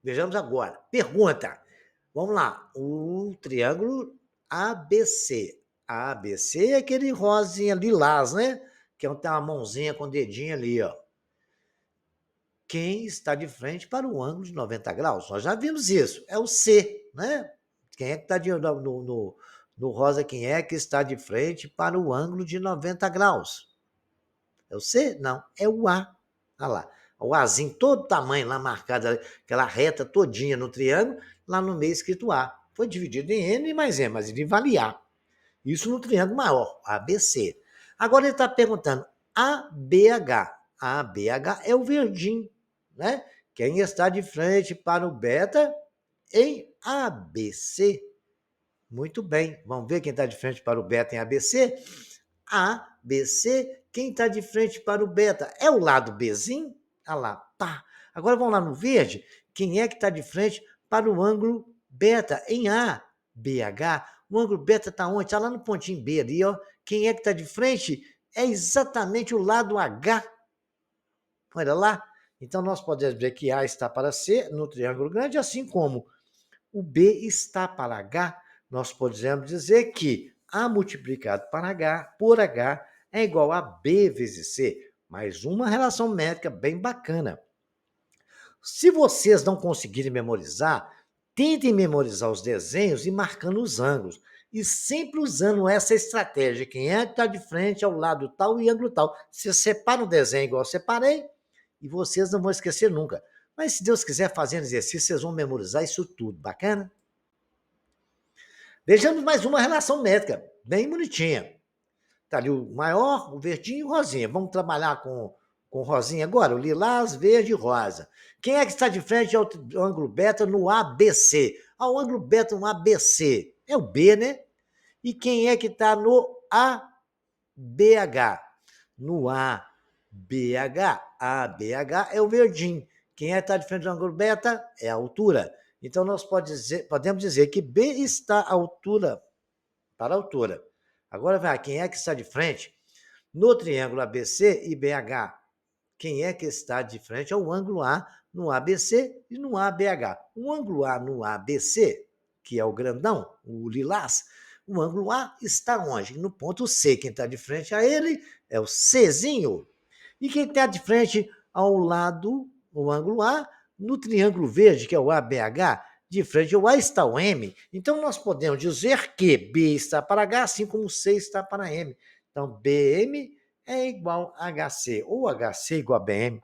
Vejamos agora. Pergunta. Vamos lá. O triângulo ABC. ABC é aquele rosinha lilás, né? Que tem uma mãozinha com o dedinho ali, ó. Quem está de frente para o ângulo de 90 graus? Nós já vimos isso. É o C, né? Quem é que está no rosa? Quem é que está de frente para o ângulo de 90 graus? É o C? Não, é o A. Olha lá. O Azinho, todo tamanho lá marcado, aquela reta todinha no triângulo, lá no meio escrito A. Foi dividido em N mais M, mas ele vale A. Isso no triângulo maior, ABC. Agora ele está perguntando ABH. ABH é o verdinho, né? Quem está de frente para o beta em ABC. Muito bem. Vamos ver quem está de frente para o beta em ABC? ABC. Quem está de frente para o beta é o lado Bzinho? Olha lá, pá. Agora vamos lá no verde. Quem é que está de frente para o ângulo beta em ABH? O ângulo beta está onde? Está lá no pontinho B ali, ó. Quem é que está de frente? É exatamente o lado H. Olha lá. Então, nós podemos dizer que A está para C no triângulo grande, assim como o B está para H. Nós podemos dizer que A multiplicado por H é igual a B vezes C. Mais uma relação métrica bem bacana. Se vocês não conseguirem memorizar, tentem memorizar os desenhos e marcando os ângulos. E sempre usando essa estratégia. Quem é que está de frente ao lado tal e ângulo tal. Você separa o desenho igual eu separei e vocês não vão esquecer nunca. Mas se Deus quiser, fazendo exercício, vocês vão memorizar isso tudo. Bacana? Vejamos mais uma relação métrica, bem bonitinha. Está ali o maior, o verdinho e o rosinha. Vamos trabalhar com rosinha agora, o lilás, verde e rosa. Quem é que está de frente ao ângulo beta no ABC? Ao ângulo beta no ABC. É o B, né? E quem é que está no ABH? No ABH. ABH é o verdinho. Quem é que está de frente ao ângulo beta? É a altura. Então, nós podemos dizer que B está à altura, para a altura. Agora vai, quem é que está de frente? No triângulo ABC e BH, quem é que está de frente ao ângulo A no ABC e no ABH? O ângulo A no ABC, que é o grandão, o lilás, o ângulo A está onde? No ponto C. Quem está de frente a ele é o Czinho. E quem está de frente ao lado, o ângulo A, no triângulo verde, que é o ABH, de frente ao A está o M. Então, nós podemos dizer que B está para H, assim como C está para M. Então, BM é igual a HC, ou HC igual a BM.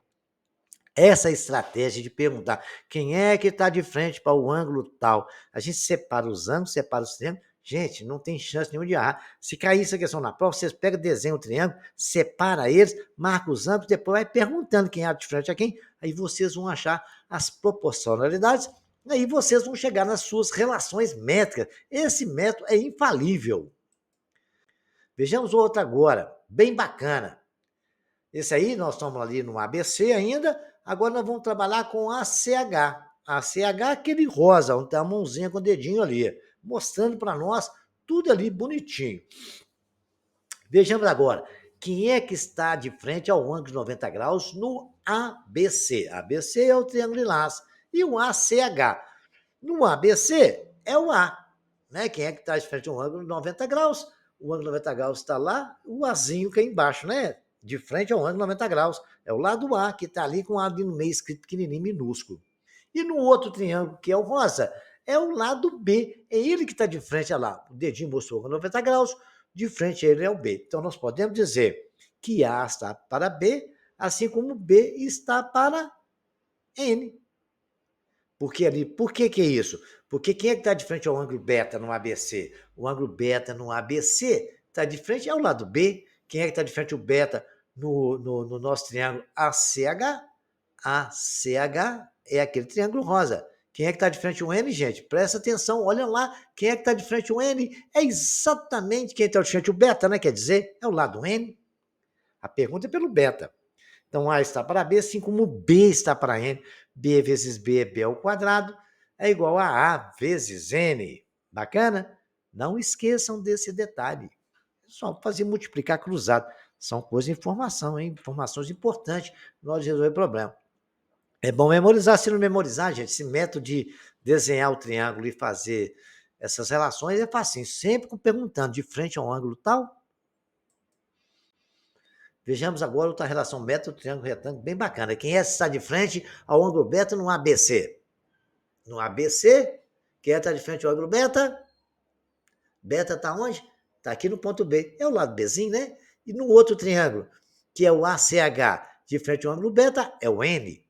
Essa estratégia de perguntar quem é que está de frente para o ângulo tal. A gente separa os ângulos, separa os triângulos. Gente, não tem chance nenhuma de errar. Se cair essa questão na prova, vocês pegam, desenham o triângulo, separa eles, marca os ângulos, depois vai perguntando quem é de frente a quem. Aí vocês vão achar as proporcionalidades. Aí vocês vão chegar nas suas relações métricas. Esse método é infalível. Vejamos outro agora, bem bacana. Esse aí, nós estamos ali no ABC ainda, agora nós vamos trabalhar com ACH. ACH é aquele rosa, onde tem a mãozinha com o dedinho ali, mostrando para nós tudo ali bonitinho. Vejamos agora, quem é que está de frente ao ângulo de 90 graus no ABC? ABC é o triângulo lilás. E o ACH? No ABC é o A. Né? Quem é que está de frente ao ângulo de 90 graus? O ângulo de 90 graus está lá, o Azinho que é embaixo, né? De frente ao ângulo de 90 graus. É o lado A, que está ali com o A ali no meio escrito pequenininho, minúsculo. E no outro triângulo, que é o rosa, é o lado B. É ele que está de frente, olha lá. O dedinho mostrou o ângulo de 90 graus, de frente a ele é o B. Então, nós podemos dizer que A está para B, assim como B está para N. Porque ali, por que é isso? Porque quem é que está de frente ao ângulo beta no ABC? O ângulo beta no ABC está de frente ao lado B. Quem é que está de frente ao beta no nosso triângulo ACH? ACH é aquele triângulo rosa. Quem é que está de frente ao N, gente? Presta atenção, olha lá. Quem é que está de frente ao N? É exatamente quem está de frente ao beta, né? Quer dizer, é o lado N. A pergunta é pelo beta. Então, A está para B, assim como B está para N. B vezes B é B ao quadrado, é igual a A vezes N. Bacana? Não esqueçam desse detalhe. É só fazer multiplicar cruzado. São coisas de informação, hein? Informações importantes na hora de resolver o problema. É bom memorizar. Se não memorizar, gente, esse método de desenhar o triângulo e fazer essas relações é fácil. Sempre perguntando de frente a um ângulo tal. Vejamos agora outra relação método, triângulo retângulo, bem bacana. Quem é que está de frente ao ângulo beta no ABC? No ABC, quem é que está de frente ao ângulo beta? Beta está onde? Está aqui no ponto B. É o lado Bzinho, né? E no outro triângulo, que é o ACH, de frente ao ângulo beta, é o N.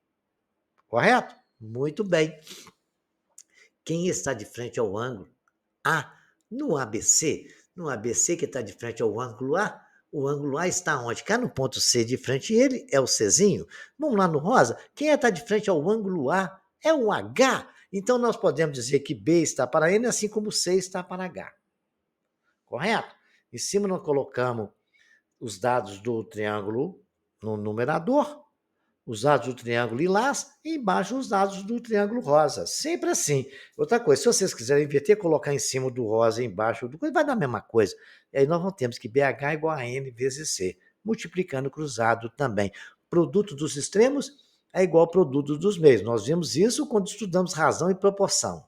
Correto? Muito bem. Quem está de frente ao ângulo A no ABC? No ABC, que está de frente ao ângulo A, o ângulo A está onde? Cá no ponto C de frente ele é o Czinho. Vamos lá no rosa. Quem está de frente ao ângulo A é o H. Então, nós podemos dizer que B está para N, assim como C está para H. Correto? Em cima nós colocamos os dados do triângulo no numerador, os dados do triângulo lilás e embaixo os dados do triângulo rosa. Sempre assim. Outra coisa, se vocês quiserem inverter, colocar em cima do rosa e embaixo do coisa, vai dar a mesma coisa. E aí nós temos que BH é igual a N vezes C, multiplicando cruzado também. Produto dos extremos é igual ao produto dos meios. Nós vimos isso quando estudamos razão e proporção.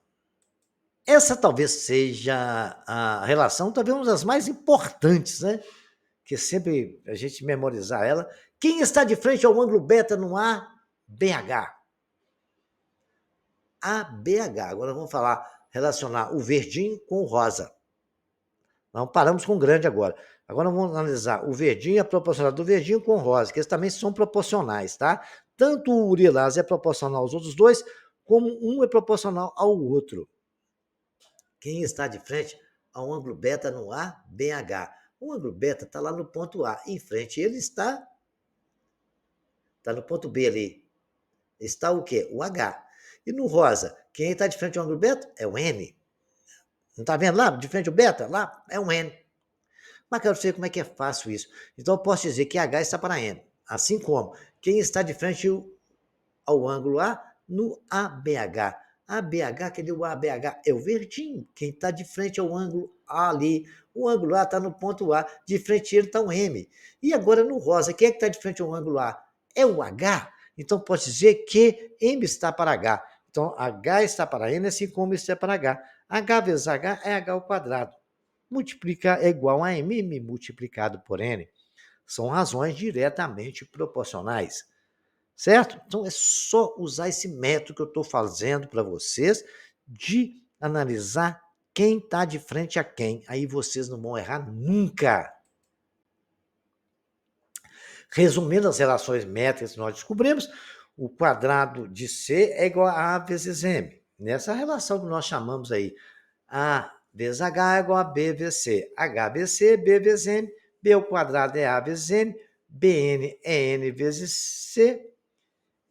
Essa talvez seja a relação, talvez uma das mais importantes, né? Que sempre a gente memorizar ela. Quem está de frente ao ângulo beta no ABH? ABH. Agora vamos relacionar o verdinho com o rosa. Não paramos com o grande agora. Agora vamos analisar o verdinho e a proporcionalidade do verdinho com o rosa, que eles também são proporcionais, tá? tanto o urilase é proporcional aos outros dois, como um é proporcional ao outro. Quem está de frente ao ângulo beta no A, BH. O ângulo beta está lá no ponto A. Em frente ele está no ponto B ali. Está o quê? O H. E no rosa, quem está de frente ao ângulo beta é o N. Não está vendo lá? De frente ao beta? Lá é um N. Mas quero ver como é que é fácil isso. Então eu posso dizer que H está para N. Assim como quem está de frente ao ângulo A no ABH. ABH, cadê o ABH? É o verdinho. Quem está de frente ao ângulo A ali. O ângulo A está no ponto A. De frente ele está o M. E agora no rosa, quem é que está de frente ao ângulo A? É o H. Então pode dizer que M está para H. Então H está para N, assim como está para H. H vezes H é H ao quadrado. Multiplicar é igual a M multiplicado por N. São razões diretamente proporcionais. Certo? Então é só usar esse método que eu estou fazendo para vocês de analisar quem está de frente a quem. Aí vocês não vão errar nunca. Resumindo as relações métricas que nós descobrimos, o quadrado de C é igual a A vezes M. Nessa relação que nós chamamos aí, A vezes H é igual a B vezes C. H vezes C, B vezes M. B ao quadrado é A vezes N. Bn é N vezes C.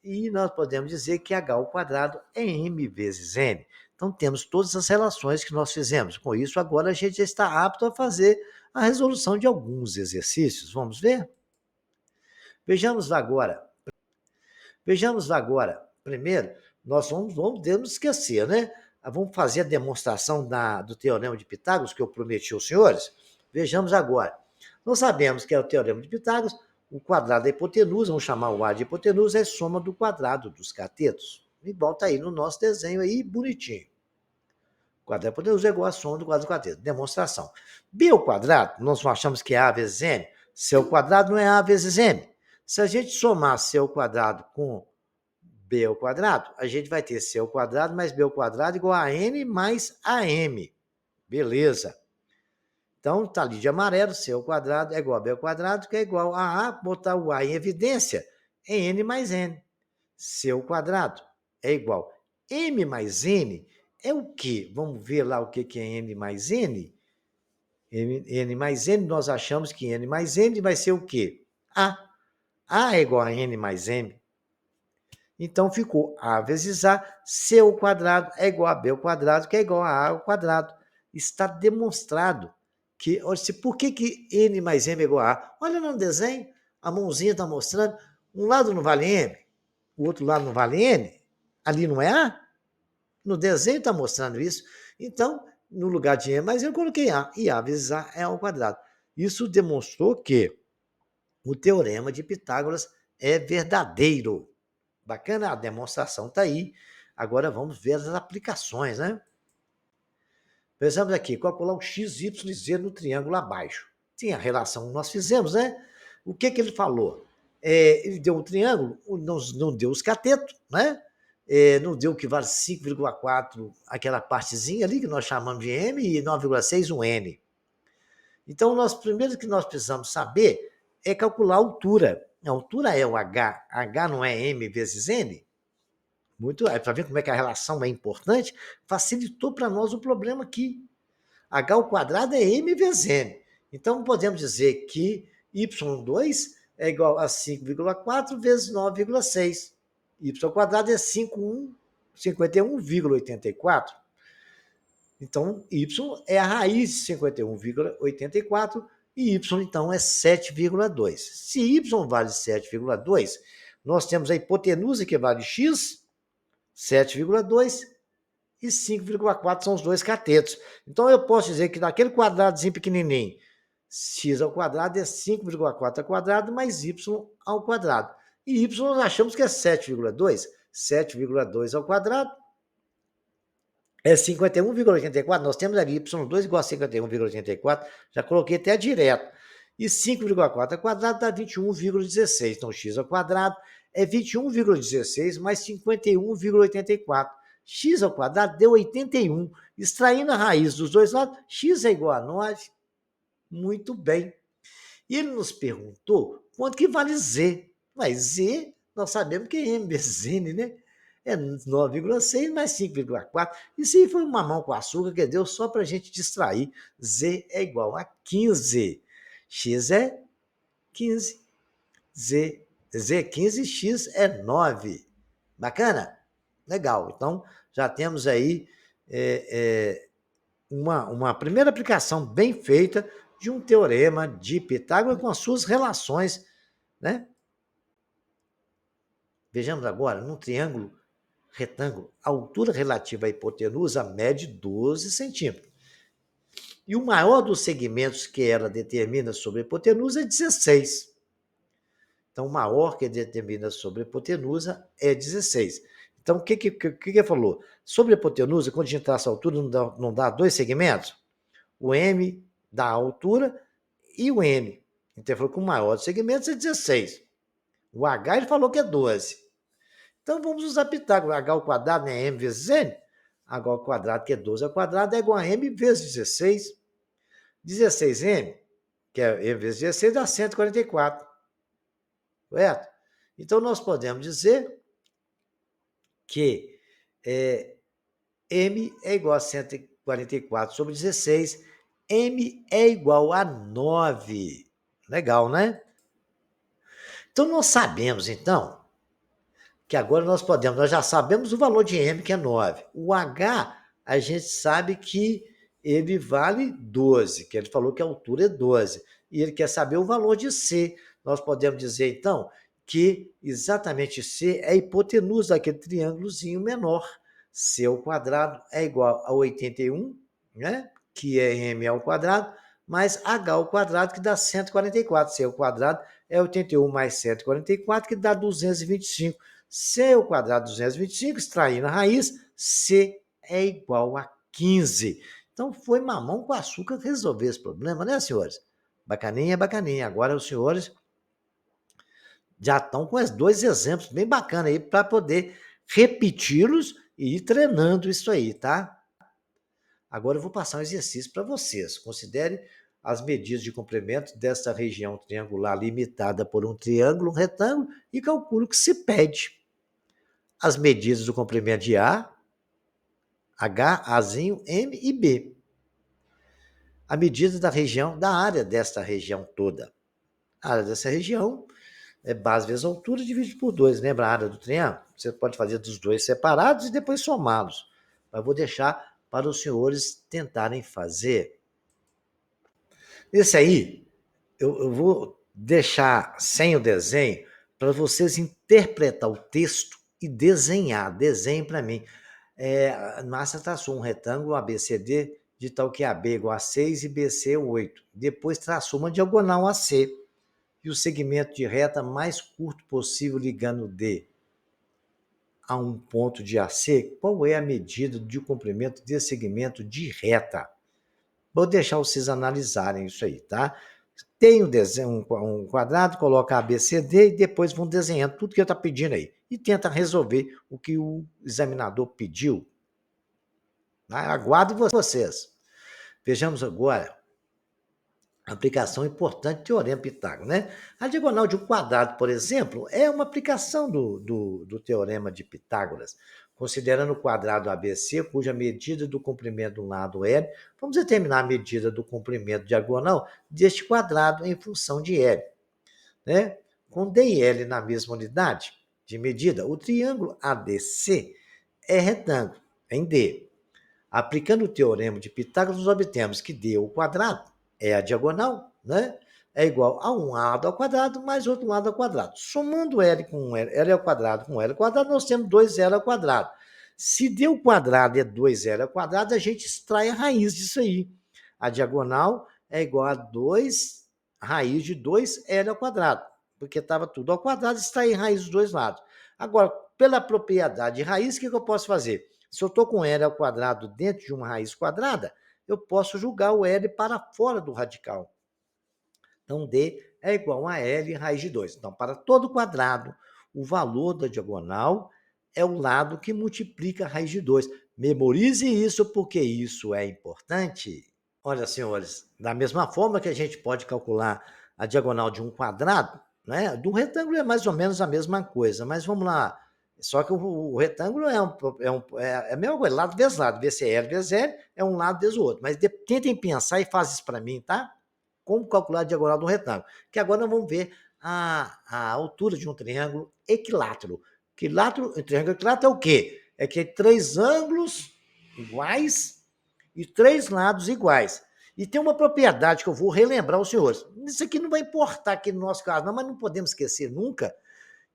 E nós podemos dizer que H ao quadrado é M vezes N. Então, temos todas as relações que nós fizemos. Com isso, agora a gente já está apto a fazer a resolução de alguns exercícios. Vamos ver? Vejamos agora. Primeiro, nós temos esquecer, né? Vamos fazer a demonstração do Teorema de Pitágoras, que eu prometi aos senhores. Vejamos agora. Nós sabemos que é o Teorema de Pitágoras, o quadrado da hipotenusa, vamos chamar o A de hipotenusa, é soma do quadrado dos catetos. Igual está aí no nosso desenho aí, bonitinho. O quadrado da hipotenusa é igual a soma do quadrado dos catetos. Demonstração. B ao quadrado, nós achamos que é A vezes M. C ao quadrado não é A vezes M. Se a gente somar C ao quadrado com B ao quadrado, a gente vai ter C ao quadrado mais B ao quadrado igual a N mais AM. Beleza. Então, está ali de amarelo, C ao quadrado é igual a B ao quadrado, que é igual a botar o A em evidência, é N mais N. C ao quadrado é igual a M mais N. É o quê? Vamos ver lá o que é N mais N? N mais N, nós achamos que N mais N vai ser o quê? A. A é igual a N mais M. Então, ficou A vezes A, C ao quadrado é igual a B ao quadrado, que é igual a A ao quadrado. Está demonstrado que, por que N mais M é igual a A? Olha no desenho, a mãozinha está mostrando, um lado não vale M, o outro lado não vale N, ali não é A? No desenho está mostrando isso. Então, no lugar de M mais M, eu coloquei A, e A vezes A é ao quadrado. Isso demonstrou que o Teorema de Pitágoras é verdadeiro. Bacana, a demonstração está aí. Agora vamos ver as aplicações, né? Pensamos aqui, calcular o x, y e z no triângulo abaixo. Tinha a relação que nós fizemos, né? O que ele falou? Ele deu um triângulo, não deu os catetos, né? Não deu o que vale 5,4, aquela partezinha ali que nós chamamos de M, e 9,6 um N. Então, primeiro que nós precisamos saber é calcular a altura. A altura é o H. H não é M vezes N? Muito, para ver como é que a relação é importante, facilitou para nós o problema aqui. H ao quadrado é M vezes N. Então, podemos dizer que Y2 é igual a 5,4 vezes 9,6. Y ao quadrado é 51,84. Então, Y é a raiz de 51,84 e Y, então, é 7,2. Se Y vale 7,2, nós temos a hipotenusa que vale X, 7,2 e 5,4 são os dois catetos. Então, eu posso dizer que naquele quadradozinho pequenininho, x ao quadrado é 5,4 ao quadrado mais y ao quadrado. E y nós achamos que é 7,2. 7,2 ao quadrado é 51,84. Nós temos ali y2 igual a 51,84. Já coloquei até direto. E 5,4 ao quadrado dá 21,16. Então, x ao quadrado é 21,16 mais 51,84. X ao quadrado deu 81. Extraindo a raiz dos dois lados, x é igual a 9. Muito bem. E ele nos perguntou quanto que vale z. Mas z nós sabemos que M vezes N, né? É 9,6 mais 5,4. Isso aí foi um mamão com açúcar que deu só para a gente distrair. Z é igual a 15. X é 15. Z é 15, X é 9. Bacana? Legal. Então, já temos aí uma primeira aplicação bem feita de um teorema de Pitágoras com as suas relações, né? Vejamos agora, num triângulo retângulo, a altura relativa à hipotenusa mede 12 centímetros. E o maior dos segmentos que ela determina sobre a hipotenusa é 16. Então, o maior que determina sobre a hipotenusa é 16. Então, o que falou? Sobre a hipotenusa, quando a gente traça a altura, não dá dois segmentos? O M dá a altura e o N. Então, ele falou que o maior dos segmentos é 16. O H, ele falou que é 12. Então, vamos usar Pitágoras. H ao quadrado, né? M vezes N. H ao quadrado, que é 12 ao quadrado, é igual a M vezes 16. 16M, que é M vezes 16, dá 144. Correto? Então, nós podemos dizer que M é igual a 144 sobre 16. M é igual a 9. Legal, né? Então, nós sabemos, então, que agora nós já sabemos o valor de M, que é 9. O H, a gente sabe que ele vale 12, que ele falou que a altura é 12. E ele quer saber o valor de C. Nós podemos dizer, então, que exatamente C é a hipotenusa daquele triângulozinho menor. C ao quadrado é igual a 81, né? Que é M ao quadrado, mais H ao quadrado, que dá 144. C ao quadrado é 81 mais 144, que dá 225. C ao quadrado 225, extraindo a raiz, C é igual a 15. Então, foi mamão com açúcar resolver esse problema, né, senhores? Bacaninha, bacaninha. Agora os senhores já estão com os dois exemplos bem bacanas aí para poder repeti-los e ir treinando isso aí, tá? Agora eu vou passar um exercício para vocês. Considere as medidas de comprimento desta região triangular limitada por um triângulo, um retângulo, e calcule o que se pede. As medidas do comprimento de A, H, Azinho, M e B. A medida da região, da área desta região toda. A área dessa região é base vezes altura dividido por 2. Lembra a área do triângulo? Você pode fazer dos dois separados e depois somá-los. Mas vou deixar para os senhores tentarem fazer. Esse aí, eu vou deixar sem o desenho para vocês interpretar o texto e desenhar. Desenhe para mim. Márcia traçou um retângulo ABCD de tal que AB é igual a 6 e BC 8. Depois traçou uma diagonal AC e o segmento de reta mais curto possível ligando D a um ponto de AC. Qual é a medida de comprimento desse segmento de reta? Vou deixar vocês analisarem isso aí, tá? Tem um quadrado, coloca ABCD e depois vão desenhando tudo que ele está pedindo aí. E tenta resolver o que o examinador pediu. Aguardo vocês. Vejamos agora a aplicação importante do teorema Pitágoras, né? A diagonal de um quadrado, por exemplo, é uma aplicação do teorema de Pitágoras. Considerando o quadrado ABC, cuja medida do comprimento do lado L, vamos determinar a medida do comprimento diagonal deste quadrado em função de L. Né? Com D e L na mesma unidade de medida, o triângulo ADC é retângulo em D. Aplicando o teorema de Pitágoras, nós obtemos que D ao quadrado é a diagonal, né? É igual a um lado ao quadrado mais outro lado ao quadrado. Somando L com L ao quadrado com L ao quadrado, nós temos 2L ao quadrado. Se D ao quadrado é 2L ao quadrado, a gente extrai a raiz disso aí. A diagonal é igual a 2 raiz de 2L ao quadrado, porque estava tudo ao quadrado, extrai a raiz dos dois lados. Agora, pela propriedade de raiz, o que eu posso fazer? Se eu estou com L ao quadrado dentro de uma raiz quadrada, eu posso jogar o L para fora do radical. Então, D é igual a L raiz de 2. Então, para todo quadrado, o valor da diagonal é o lado que multiplica a raiz de 2. Memorize isso, porque isso é importante. Olha, senhores, da mesma forma que a gente pode calcular a diagonal de um quadrado, né? Do retângulo é mais ou menos a mesma coisa, mas vamos lá. Só que o retângulo é a mesma coisa, lado vezes lado, VCL vezes L é um lado vezes o outro. Mas tentem pensar e faz isso para mim, tá? Como calcular a diagonal do retângulo. Que agora nós vamos ver a altura de um triângulo equilátero. Um triângulo equilátero é o quê? É que tem três ângulos iguais e três lados iguais. E tem uma propriedade que eu vou relembrar aos senhores. Isso aqui não vai importar aqui no nosso caso, não, mas não podemos esquecer nunca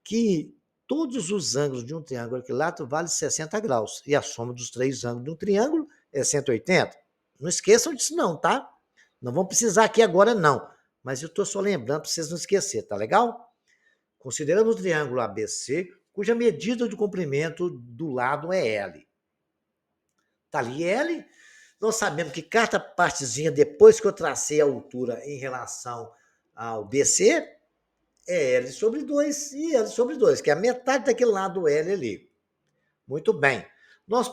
que todos os ângulos de um triângulo equilátero vale 60 graus. E a soma dos três ângulos de um triângulo é 180. Não esqueçam disso, não, tá? Não vão precisar aqui agora, não. Mas eu estou só lembrando para vocês não esquecerem, tá legal? Considerando o triângulo ABC, cuja medida do comprimento do lado é L. Tá ali L. Nós sabemos que cada partezinha, depois que eu tracei a altura em relação ao BC, é L sobre 2 e L sobre 2, que é a metade daquele lado L ali. Muito bem. Nós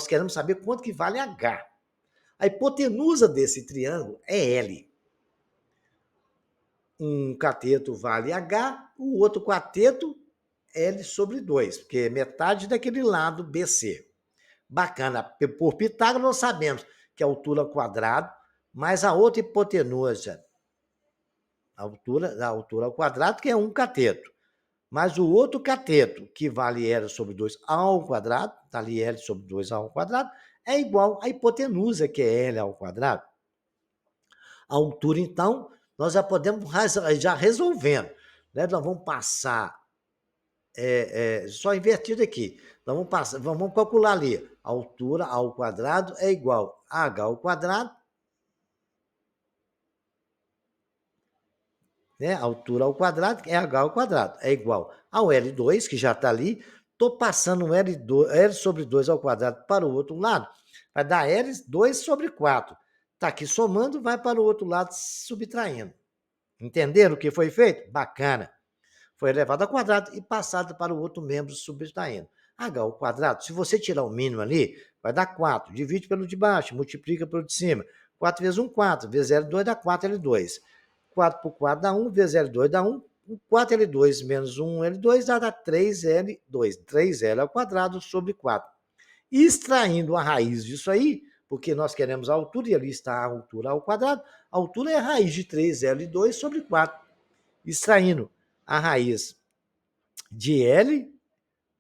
queremos saber quanto que vale H. A hipotenusa desse triângulo é L. Um cateto vale H, o outro cateto L sobre 2, porque é metade daquele lado BC. Bacana. Por Pitágoras, nós sabemos que a altura ao quadrado mais a outra hipotenusa, a altura ao quadrado, que é um cateto. Mas o outro cateto, que vale L sobre 2 ao quadrado, está ali L sobre 2 ao quadrado, é igual à hipotenusa, que é L ao quadrado. A altura, então, nós já podemos já resolvendo. Né? Nós vamos passar, só invertido aqui, vamos calcular ali, a altura ao quadrado é igual a H ao quadrado, né? A altura ao quadrado é H ao quadrado, é igual ao L2, que já está ali. Estou passando um L sobre 2 ao quadrado para o outro lado, vai dar L2 sobre 4. Está aqui somando, vai para o outro lado subtraindo. Entenderam o que foi feito? Bacana. Foi elevado ao quadrado e passado para o outro membro subtraindo. H ao quadrado, se você tirar o mínimo ali, vai dar 4. Divide pelo de baixo, multiplica pelo de cima. 4 vezes 1, 4. Vezes L2 dá 4L2. 4 por 4 dá 1, vezes L2 dá 1. 4L2 menos 1L2 dá 3L2. 3L ao quadrado sobre 4. Extraindo a raiz disso aí, porque nós queremos a altura e ali está a altura ao quadrado, a altura é a raiz de 3L2 sobre 4. Extraindo a raiz de L,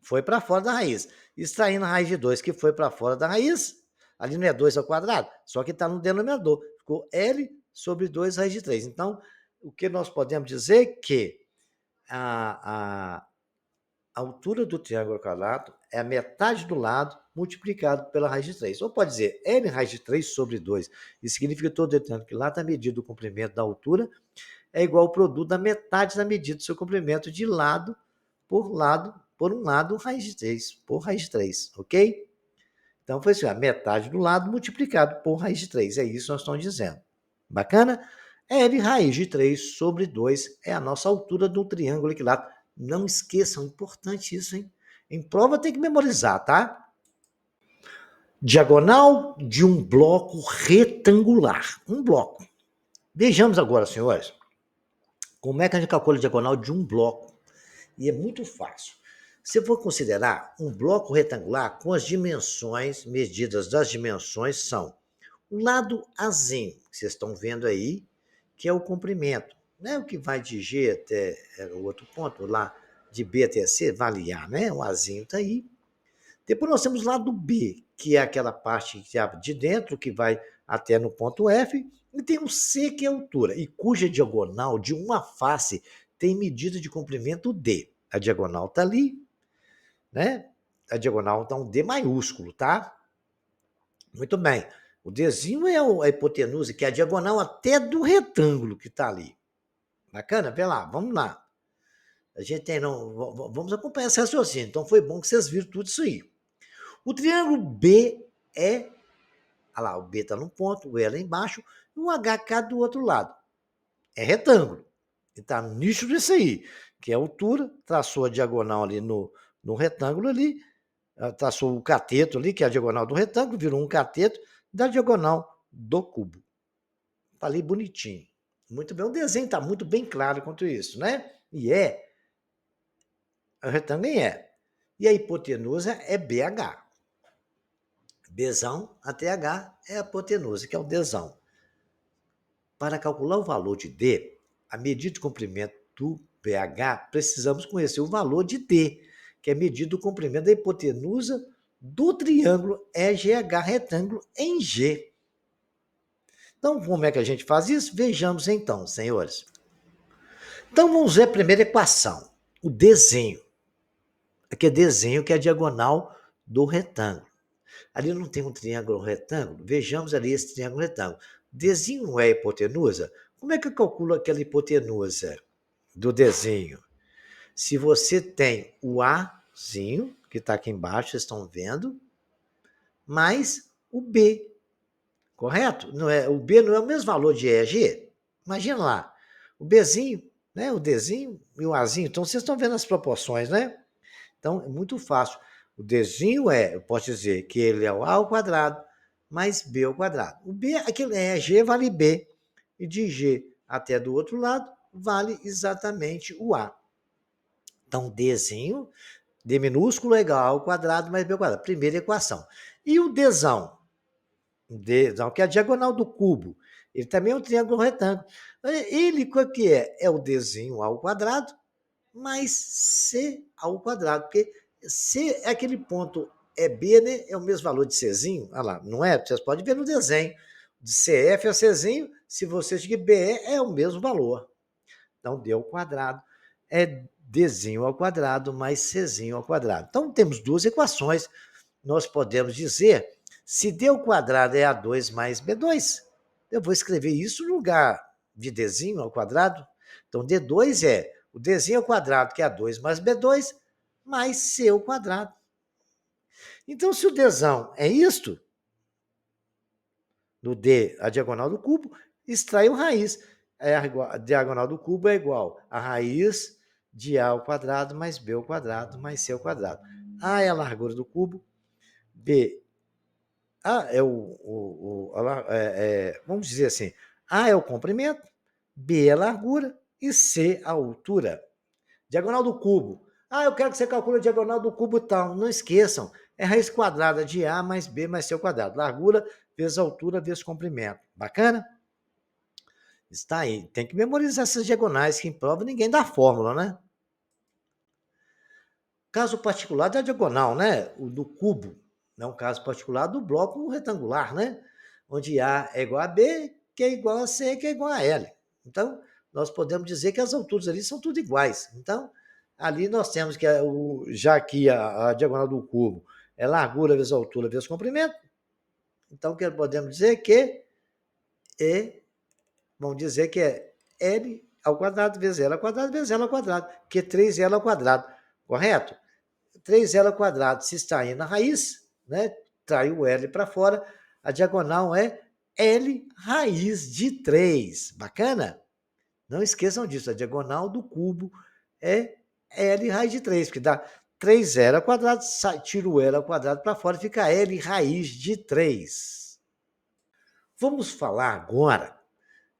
foi para fora da raiz. Extraindo a raiz de 2, que foi para fora da raiz, ali não é 2 ao quadrado, só que está no denominador. Ficou L sobre 2 raiz de 3. Então, o que nós podemos dizer é que a altura do triângulo quadrado é a metade do lado multiplicado pela raiz de 3. Ou pode dizer L raiz de 3 sobre 2. Isso significa que todo triângulo que lá está medido o comprimento da altura é igual ao produto da metade da medida do seu comprimento de lado, por um lado, raiz de 3, por raiz de 3, ok? Então, foi assim, a metade do lado multiplicado por raiz de 3. É isso que nós estamos dizendo. Bacana? L raiz de 3 sobre 2 é a nossa altura do triângulo equilátero. Não esqueçam, importante isso, hein? Em prova tem que memorizar, tá? Diagonal de um bloco retangular. Um bloco. Vejamos agora, senhores, como é que a gente calcula a diagonal de um bloco. E é muito fácil. Se for considerar um bloco retangular com as dimensões, medidas das dimensões são o lado Azinho, que vocês estão vendo aí, que é o comprimento. Né? O que vai de G até o outro ponto, lá de B até C, vale A, né? O Azinho está aí. Depois nós temos o lado B, que é aquela parte que abre de dentro, que vai até no ponto F, e tem um C, que é a altura, e cuja diagonal de uma face tem medida de comprimento D. A diagonal está ali, né? A diagonal está um D maiúsculo, tá? Muito bem. O Dzinho é a hipotenusa, que é a diagonal até do retângulo que está ali. Bacana? Vê lá, vamos lá. A gente tem, não, vamos acompanhar esse raciocínio. Então foi bom que vocês viram tudo isso aí. O triângulo B é, olha lá, o B está num ponto, o E lá embaixo, e o HK do outro lado. É retângulo. E está no nicho disso aí, que é a altura, traçou a diagonal ali no retângulo ali, traçou o cateto ali, que é a diagonal do retângulo, virou um cateto da diagonal do cubo. Falei bonitinho. Muito bem, o desenho está muito bem claro quanto isso, né? O retângulo é. E a hipotenusa é BH. Bzão até H é a hipotenusa, que é o Dzão. Para calcular o valor de D, a medida de comprimento do BH, precisamos conhecer o valor de D, que é a medida do comprimento da hipotenusa do triângulo EGH retângulo em G. Então, como é que a gente faz isso? Vejamos então, senhores. Então, vamos ver a primeira equação, o desenho. Aqui é desenho, que é a diagonal do retângulo. Ali não tem um triângulo retângulo? Vejamos ali esse triângulo retângulo. Desenho não é hipotenusa? Como é que eu calculo aquela hipotenusa do desenho? Se você tem o Azinho, que está aqui embaixo, vocês estão vendo, mais o B, correto? Não é, o B não é o mesmo valor de EG? Imagina lá, o Bzinho, né, o Dzinho e o Azinho. Então, vocês estão vendo as proporções, né? Então, é muito fácil. O Dzinho eu posso dizer que ele é o A ao quadrado mais B ao quadrado. O B, aquilo é G vale B. E de G até do outro lado, vale exatamente o A. Então, Dzinho, D minúsculo é igual a A ao quadrado mais B ao quadrado. Primeira equação. E o Dzão? Dzão, que é a diagonal do cubo. Ele também é um triângulo retângulo. Ele, qual que é? É o Dzinho ao quadrado mais C ao quadrado, porque C é aquele ponto, é B, né? É o mesmo valor de Czinho, olha lá, não é? Vocês podem ver no desenho, de CF a Czinho, se você seguir BE, é o mesmo valor. Então, D ao quadrado é Dzinho ao quadrado mais Czinho ao quadrado. Então, temos duas equações. Nós podemos dizer, se D ao quadrado é A2 mais B2, eu vou escrever isso no lugar de Dzinho ao quadrado. Então, D2 é o Dzinho ao quadrado, que é A2 mais B2, mais C ao quadrado. Então, se o Dzão é isto, no D, a diagonal do cubo, extrai o raiz. A diagonal do cubo é igual a raiz de A ao quadrado mais B ao quadrado mais C ao quadrado. A é a largura do cubo, B vamos dizer assim, A é o comprimento, B é a largura e C a altura. Diagonal do cubo. Eu quero que você calcule a diagonal do cubo tal. Não esqueçam, é raiz quadrada de A mais B mais C ao quadrado. Largura vezes altura vezes comprimento. Bacana? Está aí. Tem que memorizar essas diagonais, que em prova ninguém dá fórmula, né? Caso particular da diagonal, né? O do cubo. É um caso particular do bloco retangular, né? Onde A é igual a B, que é igual a C, que é igual a L. Então, nós podemos dizer que as alturas ali são tudo iguais. Então, ali nós temos que, já que a diagonal do cubo é largura vezes altura vezes comprimento, então podemos dizer que vamos dizer que é L ao quadrado vezes L ao quadrado vezes L ao quadrado, que é 3L ao quadrado, correto? 3L ao quadrado, se está aí na raiz, né? Trai o L para fora, a diagonal é L raiz de 3. Bacana? Não esqueçam disso, a diagonal do cubo é L raiz de 3, porque dá 3L ao quadrado, tira o L ao quadrado para fora, fica L raiz de 3. Vamos falar agora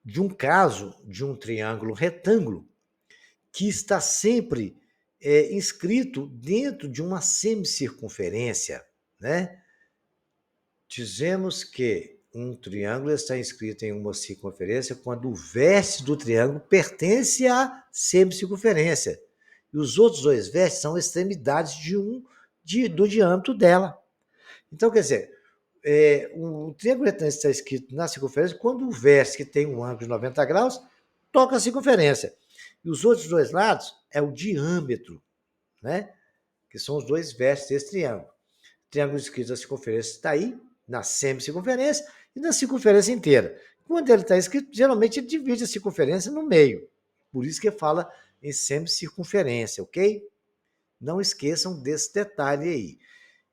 de um caso de um triângulo retângulo que está sempre inscrito dentro de uma semicircunferência, né? Dizemos que um triângulo está inscrito em uma circunferência quando o vértice do triângulo pertence à semicircunferência. E os outros dois vértices são extremidades do diâmetro dela. Então, quer dizer, o triângulo retângulo está escrito na circunferência quando o vértice, que tem um ângulo de 90 graus, toca a circunferência. E os outros dois lados é o diâmetro, né? Que são os dois vértices desse triângulo. O triângulo escrito na circunferência está aí, na semicircunferência e na circunferência inteira. Quando ele está escrito, geralmente ele divide a circunferência no meio. Por isso que fala em semicircunferência, ok? Não esqueçam desse detalhe aí.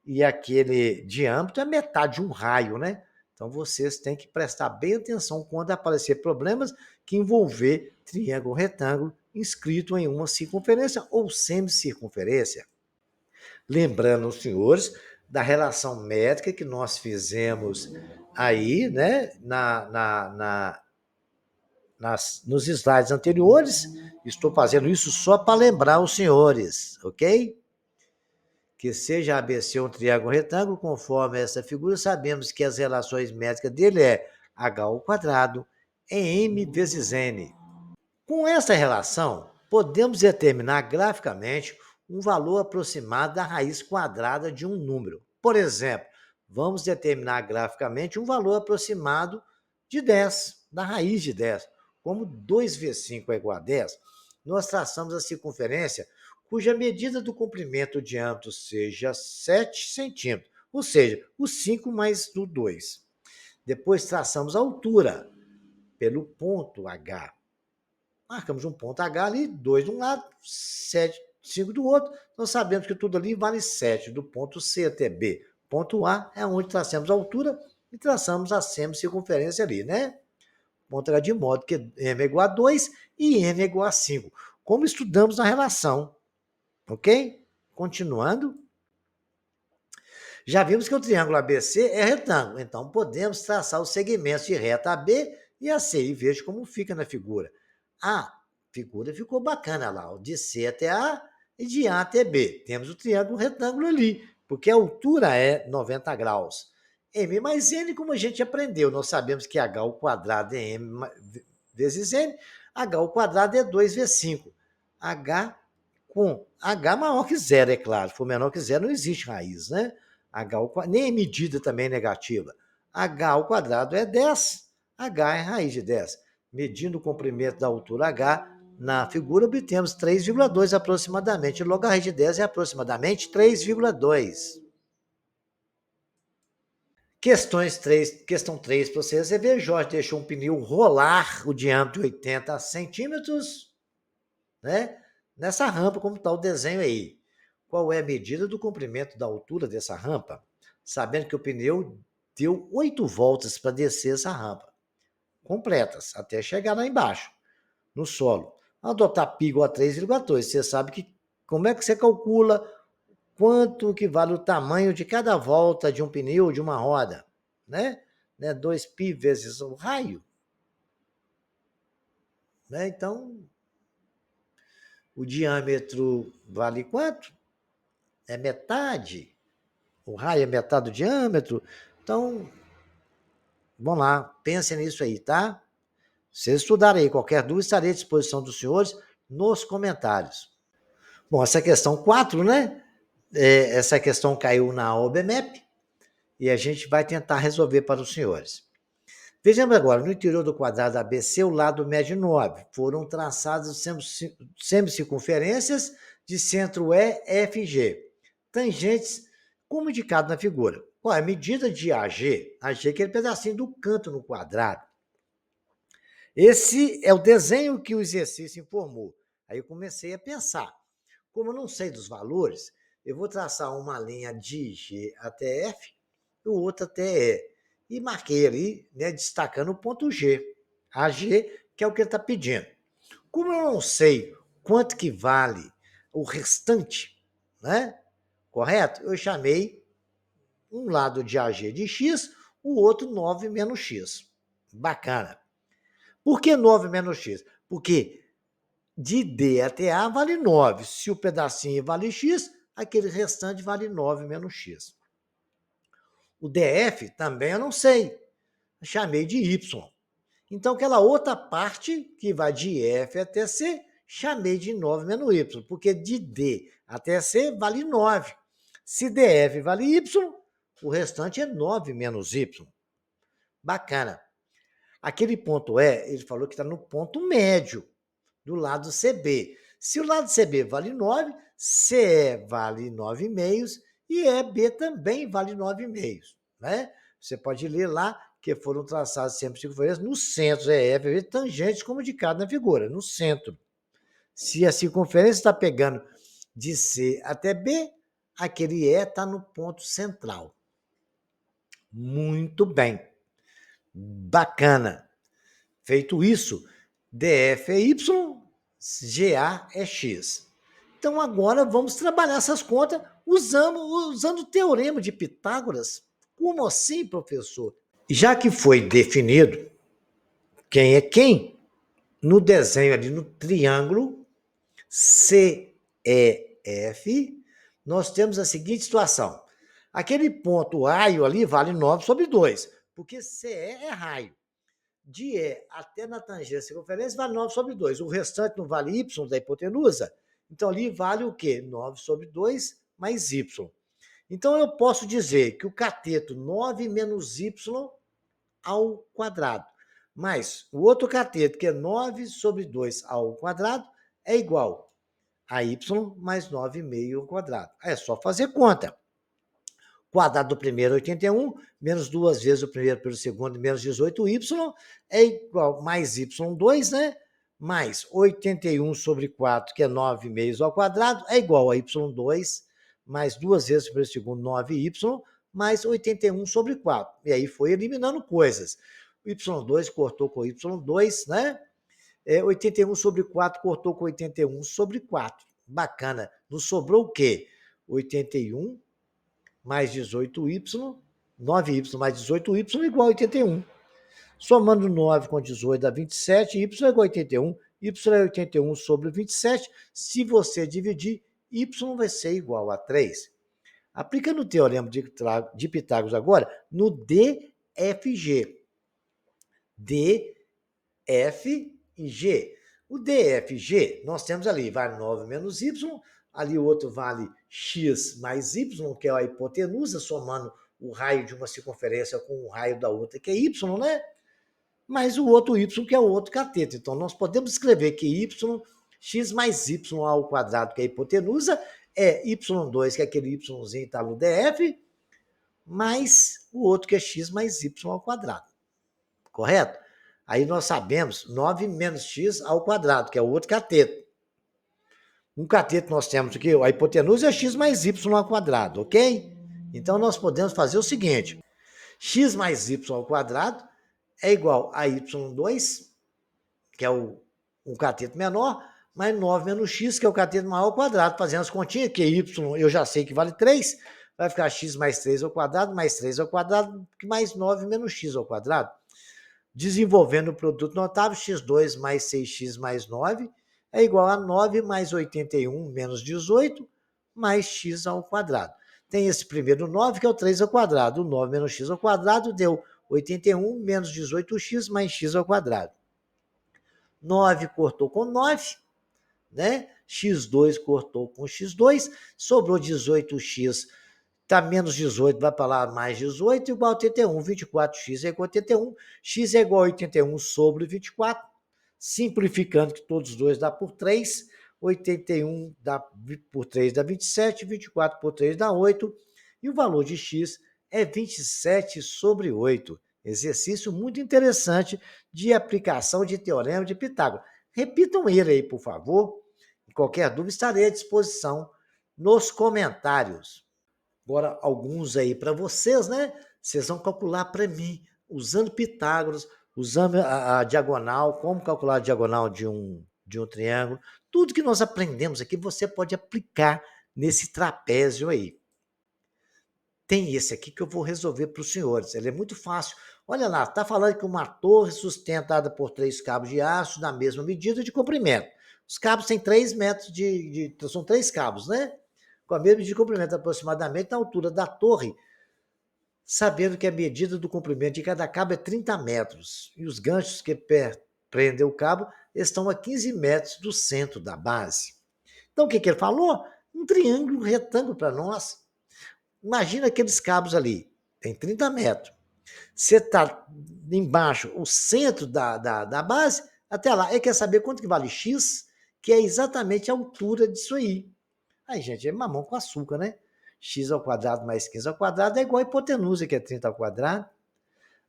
E aquele diâmetro é metade de um raio, né? Então vocês têm que prestar bem atenção quando aparecer problemas que envolver triângulo retângulo inscrito em uma circunferência ou semicircunferência. Lembrando os senhores da relação métrica que nós fizemos aí, né, nos slides anteriores. Estou fazendo isso só para lembrar os senhores, ok? Que seja ABC um triângulo retângulo, conforme essa figura, sabemos que as relações métricas dele é H ao quadrado em M vezes N. Com essa relação, podemos determinar graficamente um valor aproximado da raiz quadrada de um número. Por exemplo, vamos determinar graficamente um valor aproximado de 10, da raiz de 10. Como 2 vezes 5 é igual a 10, nós traçamos a circunferência cuja medida do comprimento do diâmetro seja 7 centímetros, ou seja, o 5 mais o 2. Depois traçamos a altura pelo ponto H. Marcamos um ponto H ali, 2 de um lado, 7, 5 do outro. Nós sabemos que tudo ali vale 7, do ponto C até B. Ponto A é onde traçamos a altura e traçamos a semicircunferência ali, né? Ponto H de modo que M é igual a 2 e N é igual a 5. Como estudamos na relação, ok? Continuando. Já vimos que o triângulo ABC é retângulo, então podemos traçar os segmentos de reta AB e AC e veja como fica na figura. A figura ficou bacana lá, de C até A e de A até B. Temos o triângulo retângulo ali, porque a altura é 90 graus. M mais N, como a gente aprendeu, nós sabemos que H ao quadrado é M vezes N, H ao quadrado é 2 vezes 5. H com H maior que zero, é claro. Se for menor que zero, não existe raiz, né? H ao quadrado, nem medida também é negativa. H ao quadrado é 10, H é raiz de 10. Medindo o comprimento da altura H, na figura obtemos 3,2 aproximadamente. Logo, a raiz de 10 é aproximadamente 3,2. Questão 3 para você ver. Jorge deixou um pneu rolar o diâmetro de 80 centímetros, né? Nessa rampa, como está o desenho aí. Qual é a medida do comprimento da altura dessa rampa? Sabendo que o pneu deu 8 voltas para descer essa rampa, completas, até chegar lá embaixo, no solo. Adotar π igual a 3,2. Você sabe que como é que você calcula quanto que vale o tamanho de cada volta de um pneu, de uma roda, né? 2π vezes o raio. Né? Então, o diâmetro vale quanto? É metade. O raio é metade do diâmetro. Então, vamos lá, pensem nisso aí, tá? Se estudarem aí qualquer dúvida, estarei à disposição dos senhores nos comentários. Bom, essa questão 4, né? Essa questão caiu na OBMEP e a gente vai tentar resolver para os senhores. Vejamos agora, no interior do quadrado ABC, o lado mede 9. Foram traçadas semicircunferências de centro E, F e G. Tangentes, como indicado na figura. Qual é a medida de AG? AG é aquele pedacinho do canto no quadrado. Esse é o desenho que o exercício informou. Aí eu comecei a pensar. Como eu não sei dos valores, eu vou traçar uma linha de G até F e outra até E. E marquei ali, né, destacando o ponto G. AG, que é o que ele está pedindo. Como eu não sei quanto que vale o restante, né? Correto? Eu chamei um lado de AG de X, o outro 9 menos X. Bacana. Por que 9 menos X? Porque de D até A vale 9. Se o pedacinho vale X, aquele restante vale 9 menos X. O DF também eu não sei. Chamei de Y. Então, aquela outra parte que vai de F até C, chamei de 9 menos Y, porque de D até C vale 9. Se DF vale Y, o restante é 9 menos Y. Bacana. Aquele ponto E, ele falou que está no ponto médio, do lado CB. Se o lado CB vale 9, CE vale 9,5 e EB também vale 9,5. Né? Você pode ler lá que foram traçadas sempre circunferências no centro, EF, tangentes como indicado na figura, no centro. Se a circunferência está pegando de C até B, aquele E está no ponto central. Muito bem. Bacana. Feito isso, DF é Y, GA é X. Então, agora vamos trabalhar essas contas usando o teorema de Pitágoras. Como assim, professor? Já que foi definido quem é quem, no desenho ali, no triângulo CEF, nós temos a seguinte situação. Aquele ponto raio ali vale 9/2, porque CE é raio. De E até na tangência circunferência vale 9/2. O restante não vale Y da hipotenusa. Então ali vale o quê? 9/2 mais Y. Então eu posso dizer que o cateto 9 menos Y ao quadrado, mais o outro cateto, que é 9/2 ao quadrado, é igual a Y mais 9,5 ao quadrado. É só fazer conta. Quadrado do primeiro, 81, menos 2 vezes o primeiro pelo segundo, menos 18y, é igual, mais y2, né? Mais 81/4, que é 9,5 ao quadrado, é igual a y2, mais 2 vezes pelo segundo, 9y, mais 81/4. E aí foi eliminando coisas. O y2 cortou com y2, né? 81/4 cortou com 81/4. Bacana. Nos sobrou o quê? 81 mais 18y, 9y mais 18y igual a 81. Somando 9 com 18 dá 27, y é igual a 81. Y é 81/27. Se você dividir, y vai ser igual a 3. Aplica no teorema de Pitágoras agora no DFG. DFG. O DFG, nós temos ali, vale 9 menos y, ali o outro vale x mais y, que é a hipotenusa, somando o raio de uma circunferência com o raio da outra, que é y, né? Mais o outro y, que é o outro cateto. Então, nós podemos escrever que y, x mais y ao quadrado, que é a hipotenusa, é y2, que é aquele yzinho que está no DF, mais o outro que é x mais y ao quadrado. Correto? Aí nós sabemos 9 menos x ao quadrado, que é o outro cateto. Um cateto nós temos aqui, a hipotenusa é x mais y ao quadrado, ok? Então nós podemos fazer o seguinte: x mais y ao quadrado é igual a y2, que é um cateto menor, mais 9 menos x, que é o cateto maior ao quadrado. Fazendo as continhas, que y eu já sei que vale 3, vai ficar x mais 3 ao quadrado, mais 3 ao quadrado, mais 9 menos x ao quadrado. Desenvolvendo o produto notável, x2 mais 6x mais 9 é igual a 9 mais 81 menos 18 mais x ao quadrado. Tem esse primeiro 9, que é o 3 ao quadrado. O 9 menos x ao quadrado deu 81 menos 18x mais x ao quadrado. 9 cortou com 9, né? x2 cortou com x2, sobrou 18x. Tá menos 18, vai para lá mais 18, igual a 81. 24x é igual a 81. X é igual a 81 sobre 24. Simplificando, que todos os dois dá por 3. 81 dá por 3 dá 27. 24 por 3 dá 8. E o valor de x é 27/8. Exercício muito interessante de aplicação de teorema de Pitágoras. Repitam ele aí, por favor. Qualquer dúvida, estarei à disposição nos comentários. Agora, alguns aí para vocês, né? Vocês vão calcular para mim, usando Pitágoras, usando a diagonal, como calcular a diagonal de um triângulo. Tudo que nós aprendemos aqui, você pode aplicar nesse trapézio aí. Tem esse aqui que eu vou resolver para os senhores. Ele é muito fácil. Olha lá, está falando que uma torre sustentada por 3 cabos de aço da mesma medida de comprimento. Os cabos têm 3 metros são 3 cabos, né? Com a mesma medida de comprimento, aproximadamente na altura da torre, sabendo que a medida do comprimento de cada cabo é 30 metros. E os ganchos que prendem o cabo estão a 15 metros do centro da base. Então, o que ele falou? Um triângulo retângulo para nós. Imagina aqueles cabos ali, tem 30 metros. Você está embaixo, o centro da base, até lá. Quer saber quanto que vale x? Que é exatamente a altura disso aí. Aí, gente, é mamão com açúcar, né? X ao quadrado mais 15 ao quadrado é igual a hipotenusa, que é 30 ao quadrado.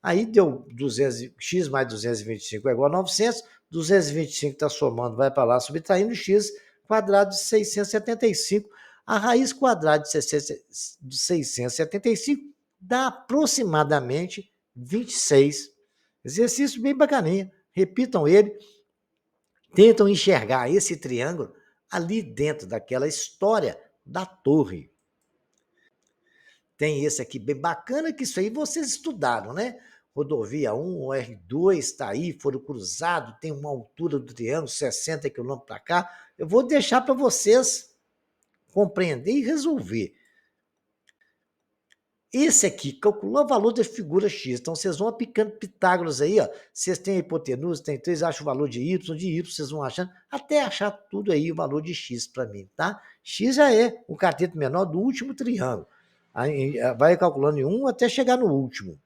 Aí deu 200, x mais 225 é igual a 900. 225 está somando, vai para lá, subtraindo x quadrado de 675. A raiz quadrada de 675 dá aproximadamente 26. Exercício bem bacaninha. Repitam ele. Tentam enxergar esse triângulo ali dentro daquela história da torre. Tem esse aqui bem bacana, que isso aí vocês estudaram, né? rodovia 1, o R2 está aí, Foro Cruzado, tem uma altura do triângulo, 60 quilômetros para cá. Eu vou deixar para vocês compreender e resolver. Esse aqui calculou o valor da figura x. Então, vocês vão aplicando Pitágoras aí, ó. Vocês têm a hipotenusa, tem 3, acham o valor de y, vocês vão achando, até achar tudo aí o valor de x para mim, tá? X já é o cateto menor do último triângulo. Aí vai calculando em 1 até chegar no último.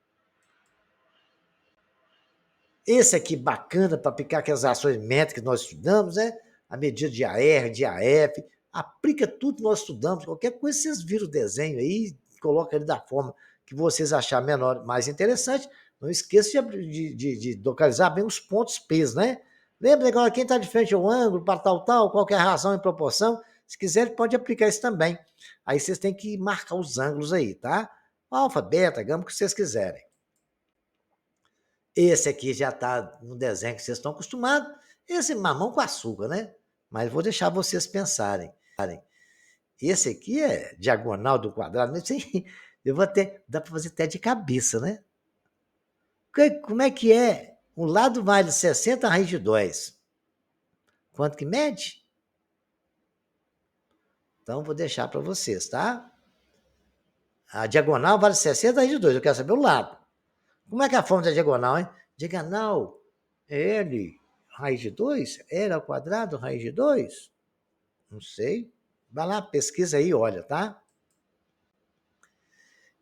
Esse aqui bacana para aplicar aquelas ações métricas que nós estudamos, né? A medida de AR, de AF, aplica tudo que nós estudamos. Qualquer coisa, vocês viram o desenho aí, coloca ele da forma que vocês acharem menor, mais interessante. Não esqueça de localizar bem os pontos P, né? Lembra agora, quem está de frente ao ângulo, para tal, qualquer razão em proporção. Se quiser, pode aplicar isso também. Aí vocês têm que marcar os ângulos aí, tá? Alfa, beta, gama, o que vocês quiserem. Esse aqui já está no desenho que vocês estão acostumados. Esse mamão com açúcar, né? Mas vou deixar vocês pensarem. Esse aqui é diagonal do quadrado. Eu vou até, dá para fazer até de cabeça, né? Como é que é? O lado vai de 60 a raiz de 2. Quanto que mede? Então, vou deixar para vocês, tá? A diagonal vale 60 a raiz de 2. Eu quero saber o lado. Como é que é a forma da diagonal, hein? Diagonal é L raiz de 2? L ao quadrado raiz de 2? Não sei. Vai lá, pesquisa aí, olha, tá?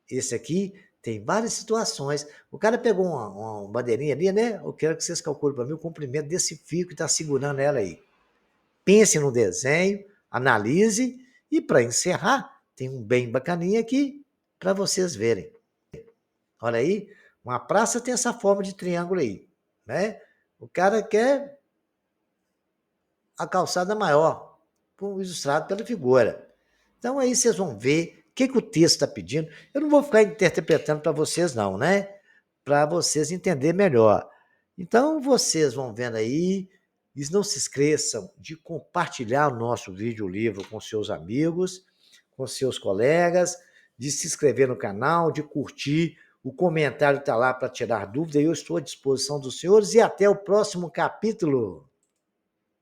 Esse aqui tem várias situações. O cara pegou uma bandeirinha ali, né? Eu quero que vocês calculem para mim o comprimento desse fio que está segurando ela aí. Pense no desenho, analise e para encerrar, tem um bem bacaninha aqui para vocês verem. Olha aí, uma praça tem essa forma de triângulo aí, né? O cara quer a calçada maior, ilustrado pela figura. Então aí vocês vão ver o que o texto está pedindo. Eu não vou ficar interpretando para vocês não, né? Para vocês entenderem melhor. Então vocês vão vendo aí, e não se esqueçam de compartilhar o nosso vídeo livro com seus amigos, com seus colegas, de se inscrever no canal, de curtir. O comentário está lá para tirar dúvida e eu estou à disposição dos senhores e até o próximo capítulo.